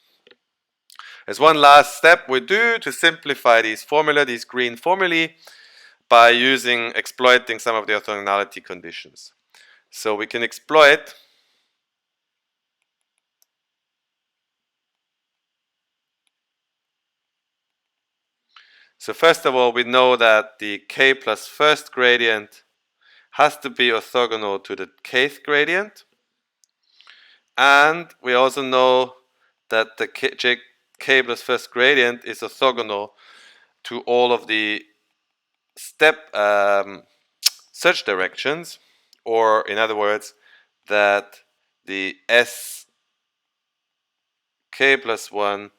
There's one last step we do to simplify these formula, these green formulae, by exploiting some of the orthogonality conditions. So we can exploit so first of all, we know that the k plus first gradient has to be orthogonal to the kth gradient. And we also know that the k plus first gradient is orthogonal to all of the step search directions, or in other words, that the s k plus 1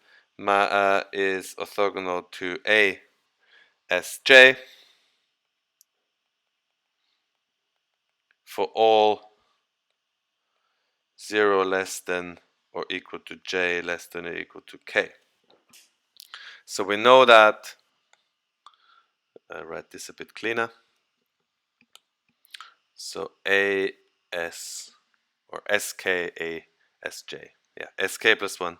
is orthogonal to a sj for all 0 less than or equal to j less than or equal to k. So we know that, write this a bit cleaner. So as or sk a sj, yeah, sk plus 1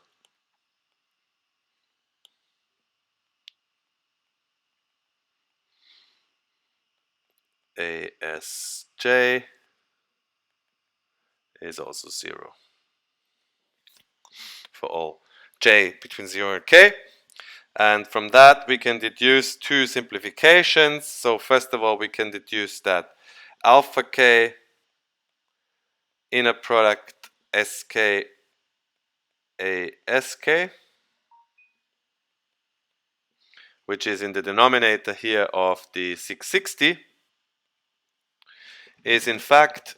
asj is also 0 for all j between 0 and k. And from that we can deduce two simplifications. So first of all, we can deduce that alpha k inner product sk a sk, which is in the denominator here of the 660, is in fact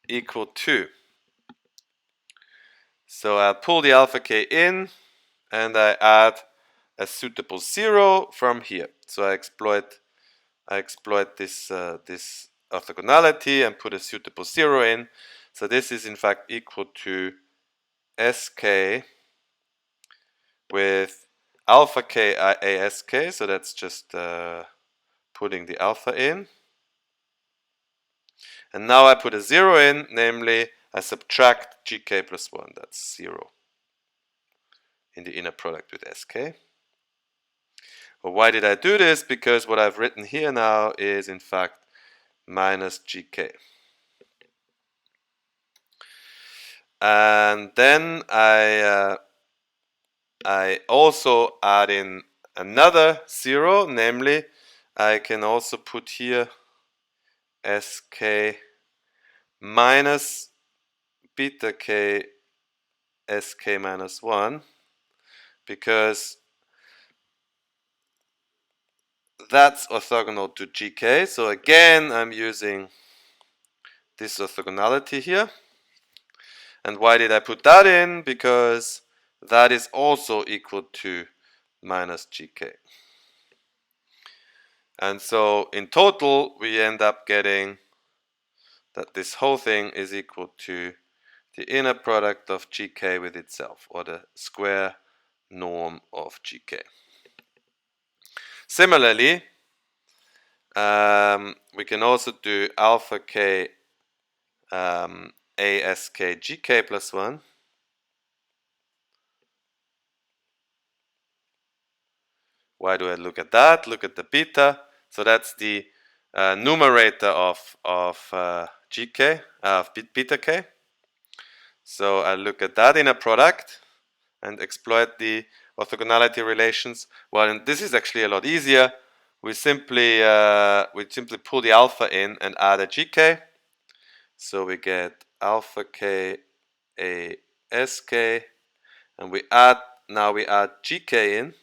equal to. So I pull the alpha k in and I add a suitable 0 from here. So I exploit this this orthogonality and put a suitable 0 in. So this is in fact equal to sk with alpha k ask. So that's just putting the alpha in. And now I put a 0 in, namely I subtract gk plus 1, that's 0 in the inner product with sk. Well, why did I do this? Because what I've written here now is in fact minus gk. And then I also add in another 0, namely I can also put here sk minus beta k sk minus 1, because that's orthogonal to gk. So again, I'm using this orthogonality here. And why did I put that in? Because that is also equal to minus gk. And so in total, we end up getting that this whole thing is equal to the inner product of gk with itself, or the square norm of gk. Similarly, we can also do alpha k ASK GK plus 1. Why do I look at that? Look at the beta. So that's the numerator of GK, of beta K. So I look at that in a product and exploit the orthogonality relations. Well, and this is actually a lot easier. We simply pull the alpha in and add a GK. So we get alpha K A S K, and now we add GK in,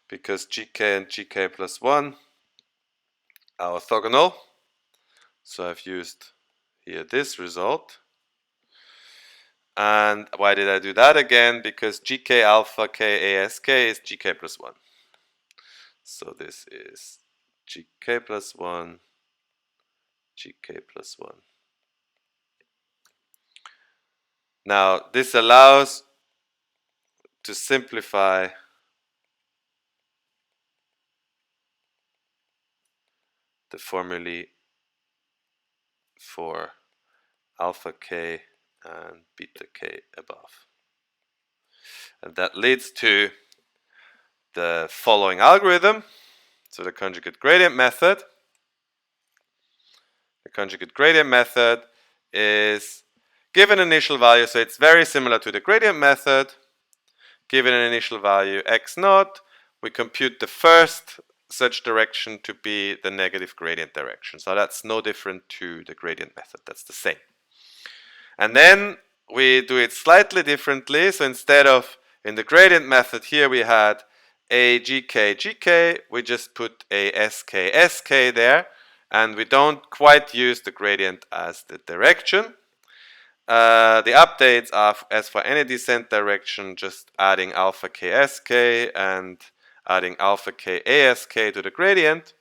because GK and GK plus 1 are orthogonal. So I've used here this result. And why did I do that again? Because GK alpha K ASK is GK plus 1. So this is GK plus 1, GK plus 1. Now this allows to simplify the formulae for alpha K and beta K above. And that leads to the following algorithm. So the conjugate gradient method. The conjugate gradient method is given initial value, so it's very similar to the gradient method. Given an initial value x naught, we compute the first such direction to be the negative gradient direction. So that's no different to the gradient method, that's the same. And then we do it slightly differently. So instead of in the gradient method here we had a GK GK, we just put a SK SK there, and we don't quite use the gradient as the direction. The updates are, as for any descent direction, just adding alpha K SK and adding alpha K ASK to the gradient.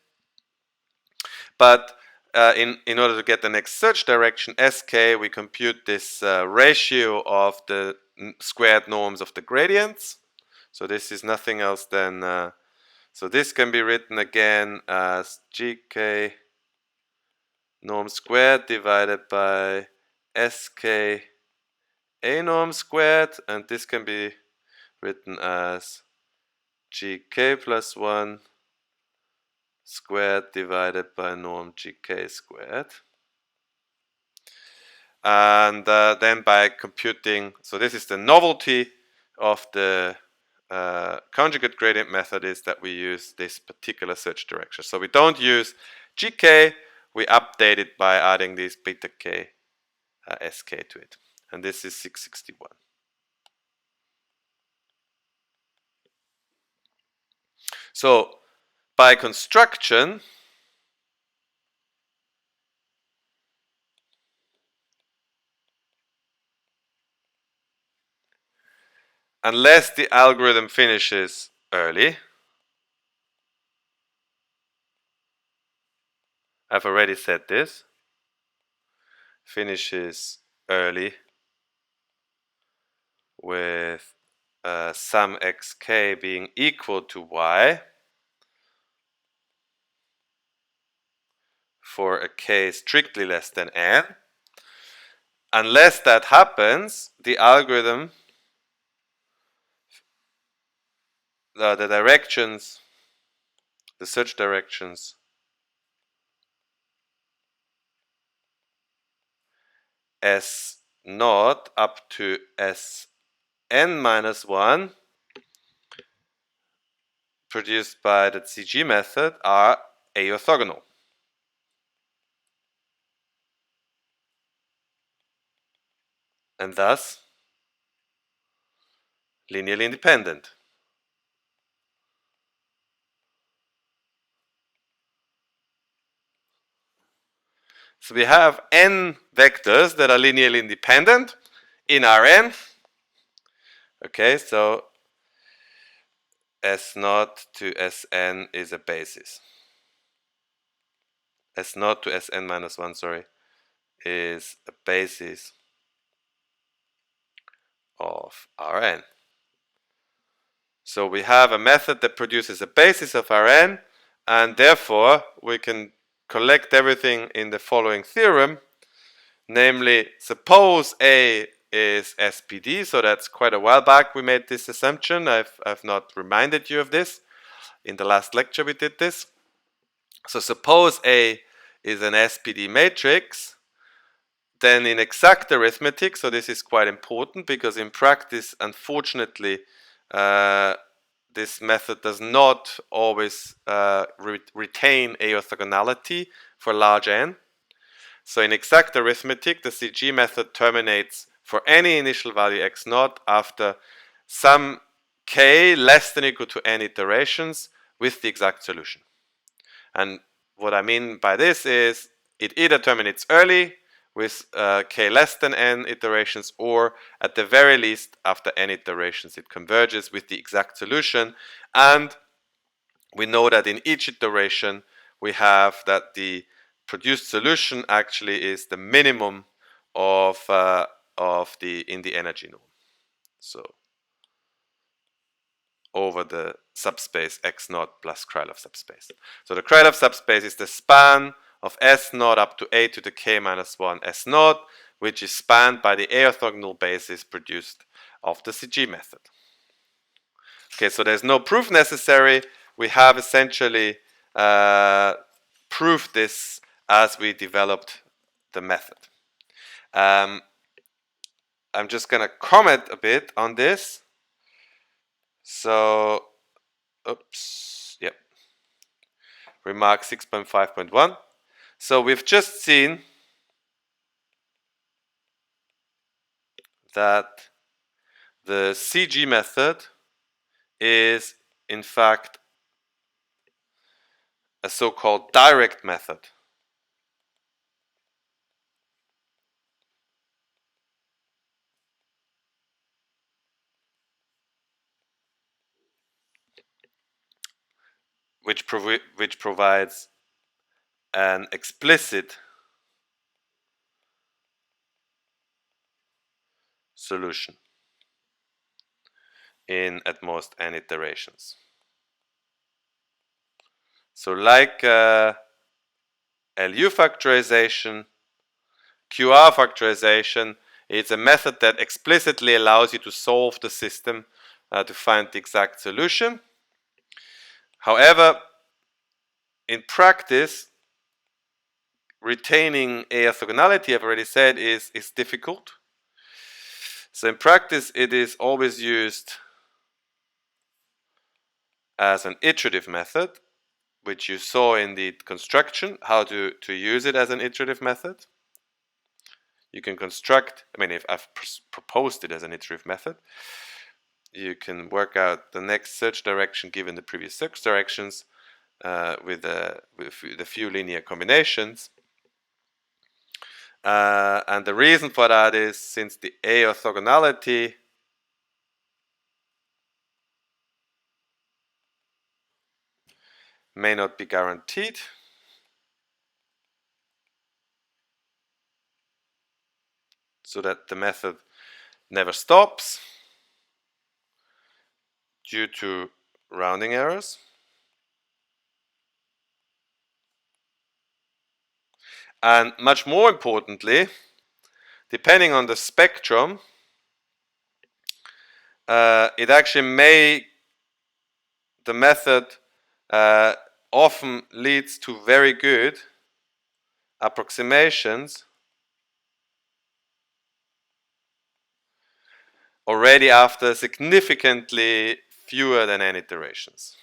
But in order to get the next search direction, SK, we compute this ratio of the squared norms of the gradients. So this is nothing else than, so this can be written again as GK norm squared divided by SK A norm squared, and this can be written as GK plus 1 squared divided by norm GK squared. And then by computing, so this is the novelty of the conjugate gradient method, is that we use this particular search direction. So we don't use GK, we update it by adding this beta K SK to it. And this is 661. So by construction, unless the algorithm finishes early, I've already said this, finishes early with sum xk being equal to y for a k strictly less than n. Unless that happens, the algorithm, the directions, the search directions S naught up to Sn minus 1 produced by the CG method are orthogonal. And thus linearly independent. So we have n vectors that are linearly independent in Rn. Okay, so S naught to Sn is a basis. S naught to Sn minus 1, sorry, is a basis of Rn. So we have a method that produces a basis of Rn, and therefore we can collect everything in the following theorem, Namely, suppose A is SPD, so that's quite a while back we made this assumption. I've not reminded you of this. In the last lecture we did this. So suppose A is an SPD matrix, then in exact arithmetic, so this is quite important because in practice, unfortunately, this method does not always retain A orthogonality for large n. So in exact arithmetic, the CG method terminates for any initial value x naught after some k less than or equal to n iterations with the exact solution. And what I mean by this is it either terminates early with k less than n iterations, or at the very least after n iterations it converges with the exact solution. And we know that in each iteration we have that the produced solution actually is the minimum of the energy norm. So over the subspace x naught plus Krylov subspace. So the Krylov subspace is the span of S naught up to a to the k minus 1 S naught, which is spanned by the A orthogonal basis produced of the CG method. Okay, so there's no proof necessary. We have essentially proved this as we developed the method. I'm just going to comment a bit on this. So, yep. Remark 6.5.1. So we've just seen that the CG method is in fact a so-called direct method. Which provides an explicit solution in at most n iterations. So like LU factorization, QR factorization, it's a method that explicitly allows you to solve the system to find the exact solution. However, in practice, retaining A orthogonality, I've already said, is difficult. So in practice, it is always used as an iterative method, which you saw in the construction, how to use it as an iterative method. You can construct, if I've proposed it as an iterative method, you can work out the next search direction given the previous search directions with the few linear combinations. And the reason for that is since the A orthogonality may not be guaranteed, so that the method never stops due to rounding errors. And much more importantly, depending on the spectrum, it actually the method often leads to very good approximations already after significantly fewer than n iterations.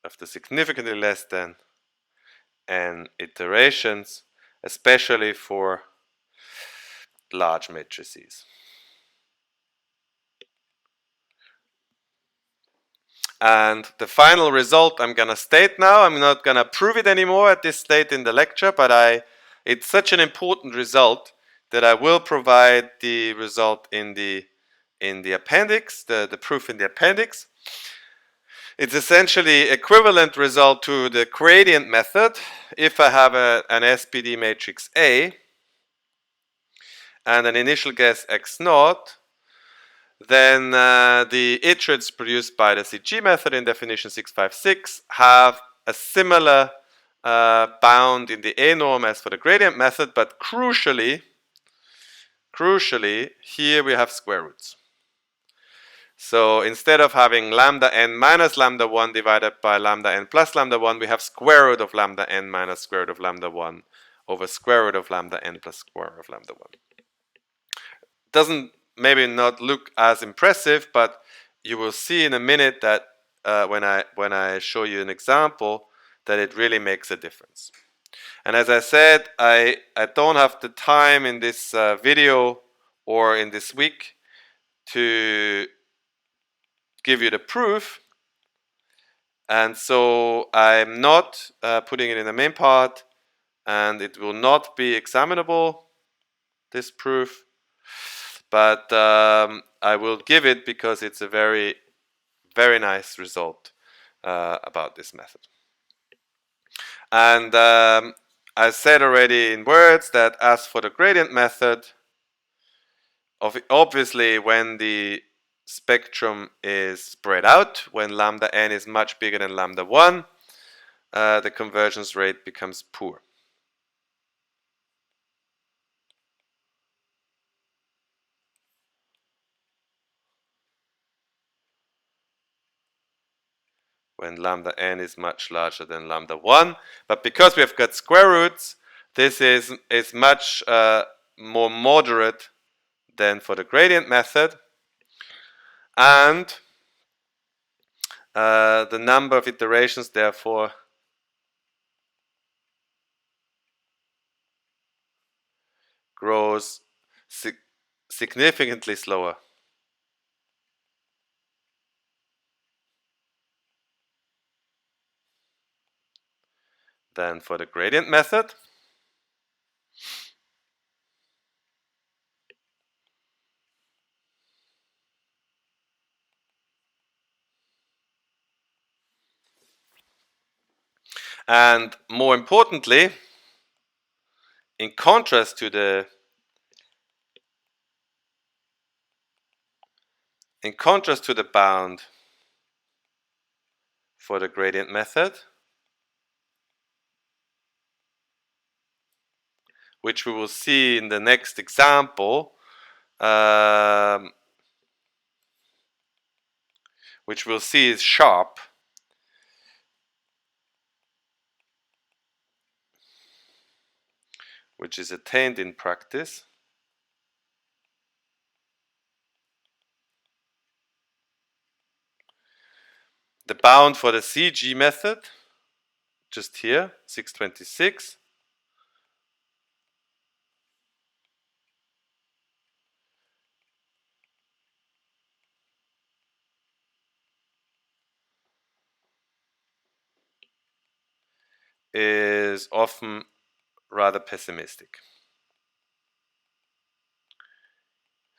After significantly less than n iterations, especially for large matrices. And the final result I'm going to state now, I'm not going to prove it anymore at this state in the lecture, but it's such an important result that I will provide the result in the appendix, the proof in the appendix. It's essentially equivalent result to the gradient method if I have an SPD matrix A and an initial guess x naught, then the iterates produced by the CG method in definition 656 have a similar bound in the A norm as for the gradient method, but crucially, here we have square roots. So instead of having lambda n minus lambda 1 divided by lambda n plus lambda 1, we have square root of lambda n minus square root of lambda 1 over square root of lambda n plus square root of lambda 1. Doesn't maybe not look as impressive, but you will see in a minute that when I show you an example, that it really makes a difference. And as I said, I don't have the time in this video or in this week to give you the proof, and so I'm not putting it in the main part, and it will not be examinable, this proof, but I will give it because it's a very, very nice result about this method. And I said already in words that as for the gradient method, obviously when the spectrum is spread out, when lambda n is much bigger than lambda 1, the convergence rate becomes poor. When lambda n is much larger than lambda 1. But because we have got square roots, this is much more moderate than for the gradient method. And the number of iterations, therefore, grows significantly slower than for the gradient method. And more importantly, in contrast to the bound for the gradient method, which we will see in the next example, which we'll see is sharp, which is attained in practice. The bound for the CG method, just here, 626, is often rather pessimistic.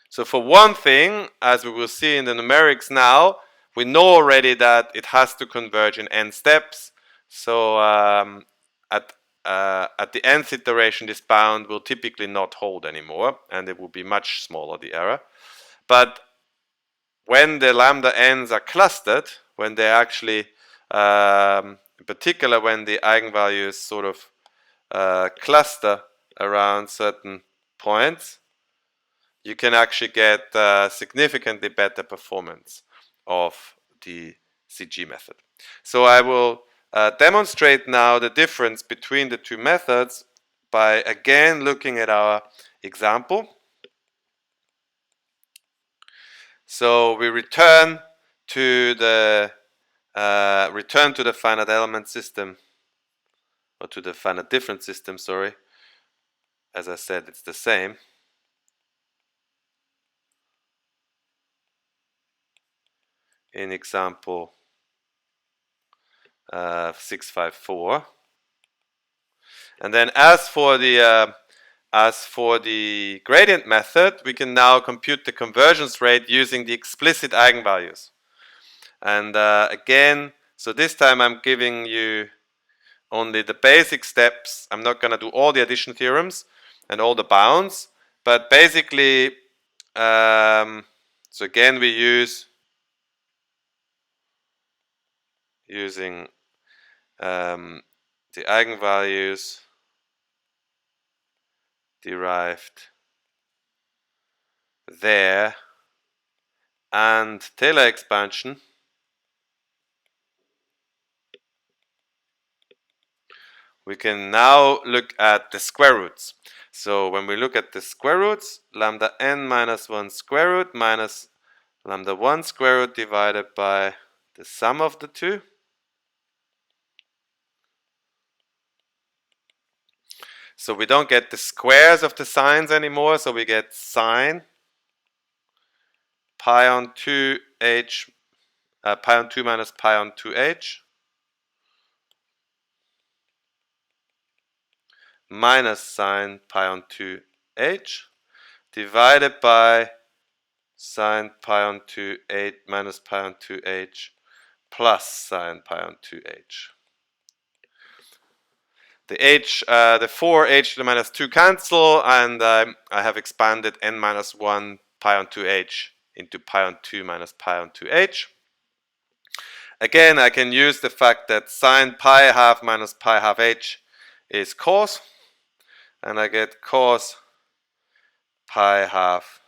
So for one thing, as we will see in the numerics now, we know already that it has to converge in n steps. So at the nth iteration, this bound will typically not hold anymore, and it will be much smaller, the error. But when the lambda n's are clustered, when they actually, in particular when the eigenvalues sort of cluster around certain points, you can actually get significantly better performance of the CG method. So I will demonstrate now the difference between the two methods by again looking at our example. So we return to the finite element system, or to the finite difference system, sorry. As I said, it's the same. In example 654. And then as for the gradient method, we can now compute the convergence rate using the explicit eigenvalues. And again, so this time I'm giving you only the basic steps. I'm not going to do all the addition theorems and all the bounds, but basically So again, we using the eigenvalues derived there and Taylor expansion. We can now look at the square roots. So when we look at the square roots, lambda n minus 1 square root minus lambda 1 square root divided by the sum of the two. So we don't get the squares of the signs anymore, so we get sine pi on 2h, pi on 2 minus pi on 2h minus sine pi on 2h divided by sine pi on 2h minus pi on 2h plus sine pi on 2h. The 4h to the minus 2 cancel, and I have expanded n minus 1 pi on 2h into pi on 2 minus pi on 2h. Again, I can use the fact that sine pi half minus pi half h is cos, and I get cos pi half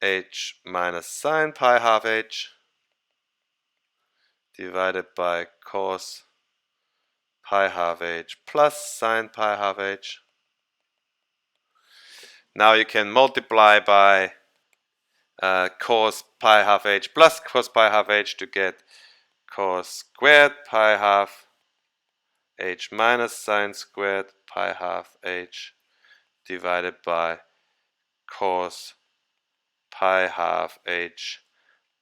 h minus sine pi half h divided by cos pi half h plus sine pi half h. Now you can multiply by cos pi half h plus cos pi half h to get cos squared pi half h minus sine squared pi half h divided by cos pi half h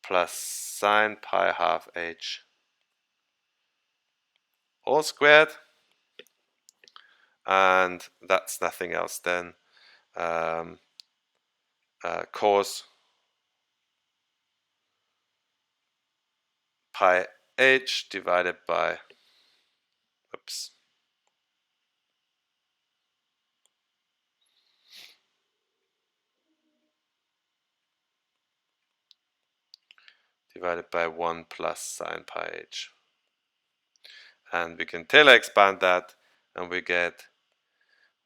plus sine pi half h all squared, and that's nothing else than cos pi h divided by divided by 1 plus sine pi h. And we can Taylor expand that, and we get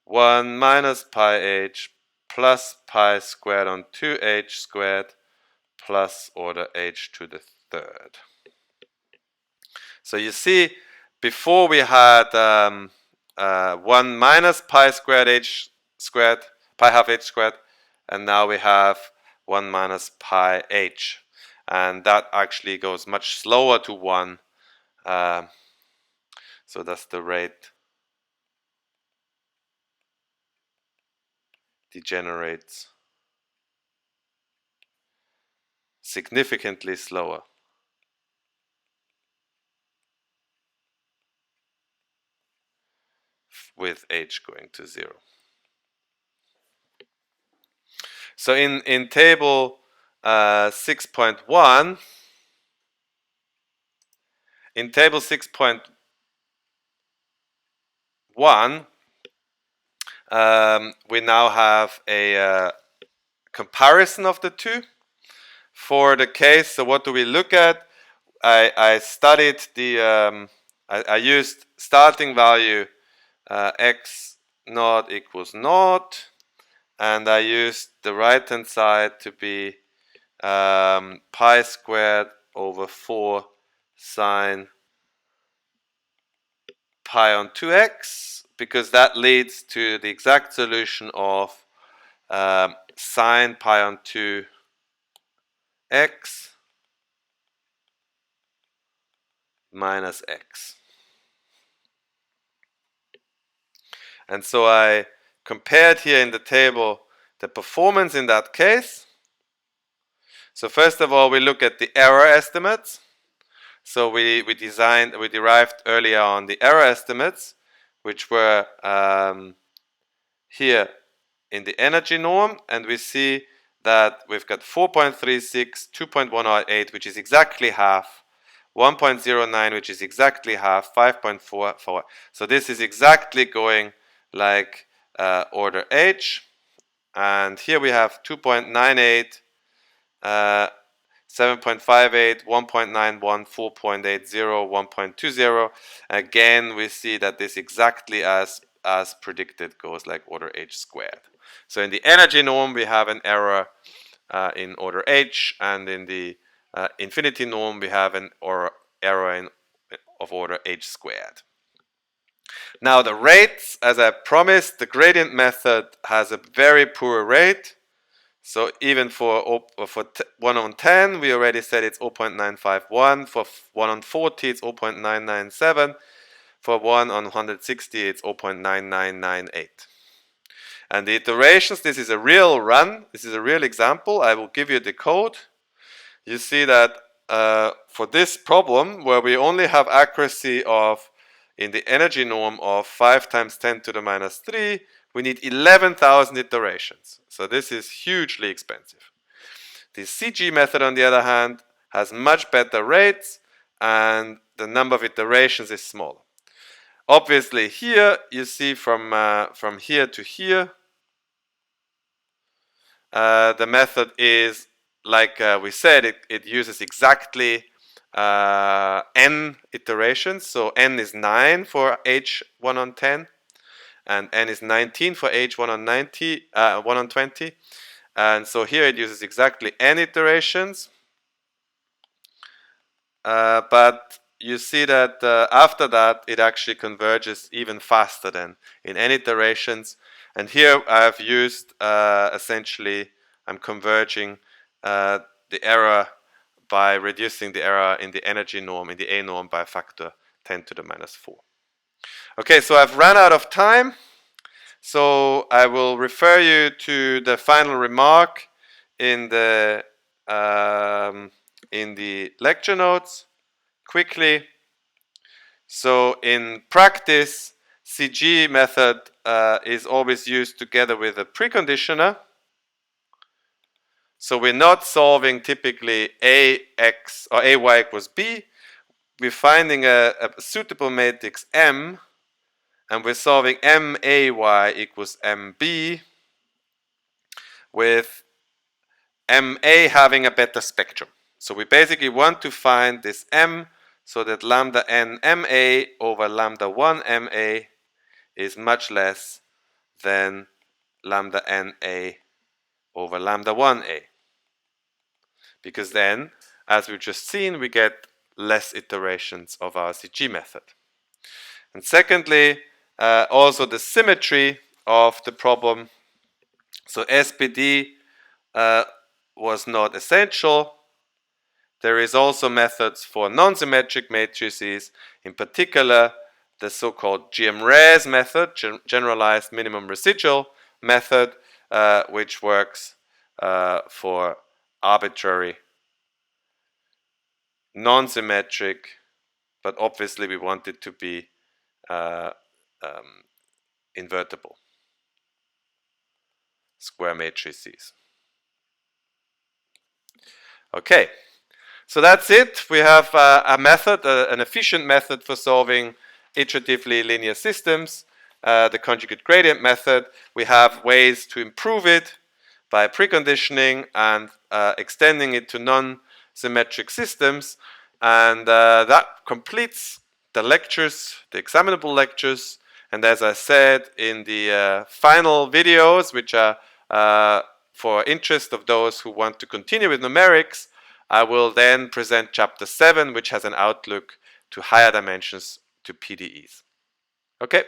1 minus pi h plus pi squared on 2h squared plus order h to the third. So you see, before we had 1 minus pi squared h squared, pi half h squared, and now we have 1 minus pi h. And that actually goes much slower to 1. So that's the rate degenerates significantly slower with h going to 0. So in table 6.1, in table 6.1, we now have a comparison of the two for the case. So what do we look at? I studied the, I used starting value x naught equals naught, and I used the right hand side to be pi squared over 4 sine pi on 2x, because that leads to the exact solution of sine pi on 2x minus x. And so I compared here in the table the performance in that case. So first of all, we look at the error estimates. So we derived earlier on the error estimates, which were here in the energy norm, and we see that we've got 4.36, 2.108, which is exactly half, 1.09, which is exactly half, 5.44. So this is exactly going like order h. And here we have 2.98, 7.58, 1.91, 4.80, 1.20. Again, we see that this exactly as predicted goes like order h squared. So in the energy norm, we have an error in order h, and in the infinity norm, we have an error of order h squared. Now the rates, as I promised, the gradient method has a very poor rate. So even for 1 on 10, we already said it's 0.951. For 1 on 40, it's 0.997. For 1 on 160, it's 0.9998. And the iterations, this is a real run. This is a real example. I will give you the code. You see that for this problem, where we only have accuracy of, in the energy norm, of 5 times 10 to the minus 3, we need 11,000 iterations. So this is hugely expensive. The CG method, on the other hand, has much better rates, and the number of iterations is smaller. Obviously, here you see from here to here, the method is, like we said, it uses exactly n iterations. So n is 9 for h1 on 10, and n is 19 for h1 on 1 on 20. And so here it uses exactly n iterations. But you see that after that, it actually converges even faster than in n iterations. And here I've used essentially, I'm converging the error by reducing the error in the energy norm, in the A norm, by a factor 10 to the minus 4. Okay, so I've run out of time. So I will refer you to the final remark in the lecture notes quickly. So in practice, CG method is always used together with a preconditioner. So we're not solving typically AX or AY equals B. We're finding a suitable matrix M, and we're solving MAY equals MB, with MA having a better spectrum. So we basically want to find this M so that lambda n MA over lambda 1 MA is much less than lambda NA over lambda 1A. Because then, as we've just seen, we get less iterations of our CG method. And secondly, also the symmetry of the problem. So SPD was not essential. There is also methods for non-symmetric matrices, in particular the so-called GMRES method, generalized minimum residual method, which works for arbitrary non-symmetric, but obviously we want it to be invertible square matrices. Okay, so that's it. We have a method, an efficient method for solving iteratively linear systems, the conjugate gradient method. We have ways to improve it by preconditioning and extending it to non-symmetric systems. And that completes the lectures, the examinable lectures. And as I said in the final videos, which are for interest of those who want to continue with numerics, I will then present chapter 7, which has an outlook to higher dimensions, to PDEs. Okay.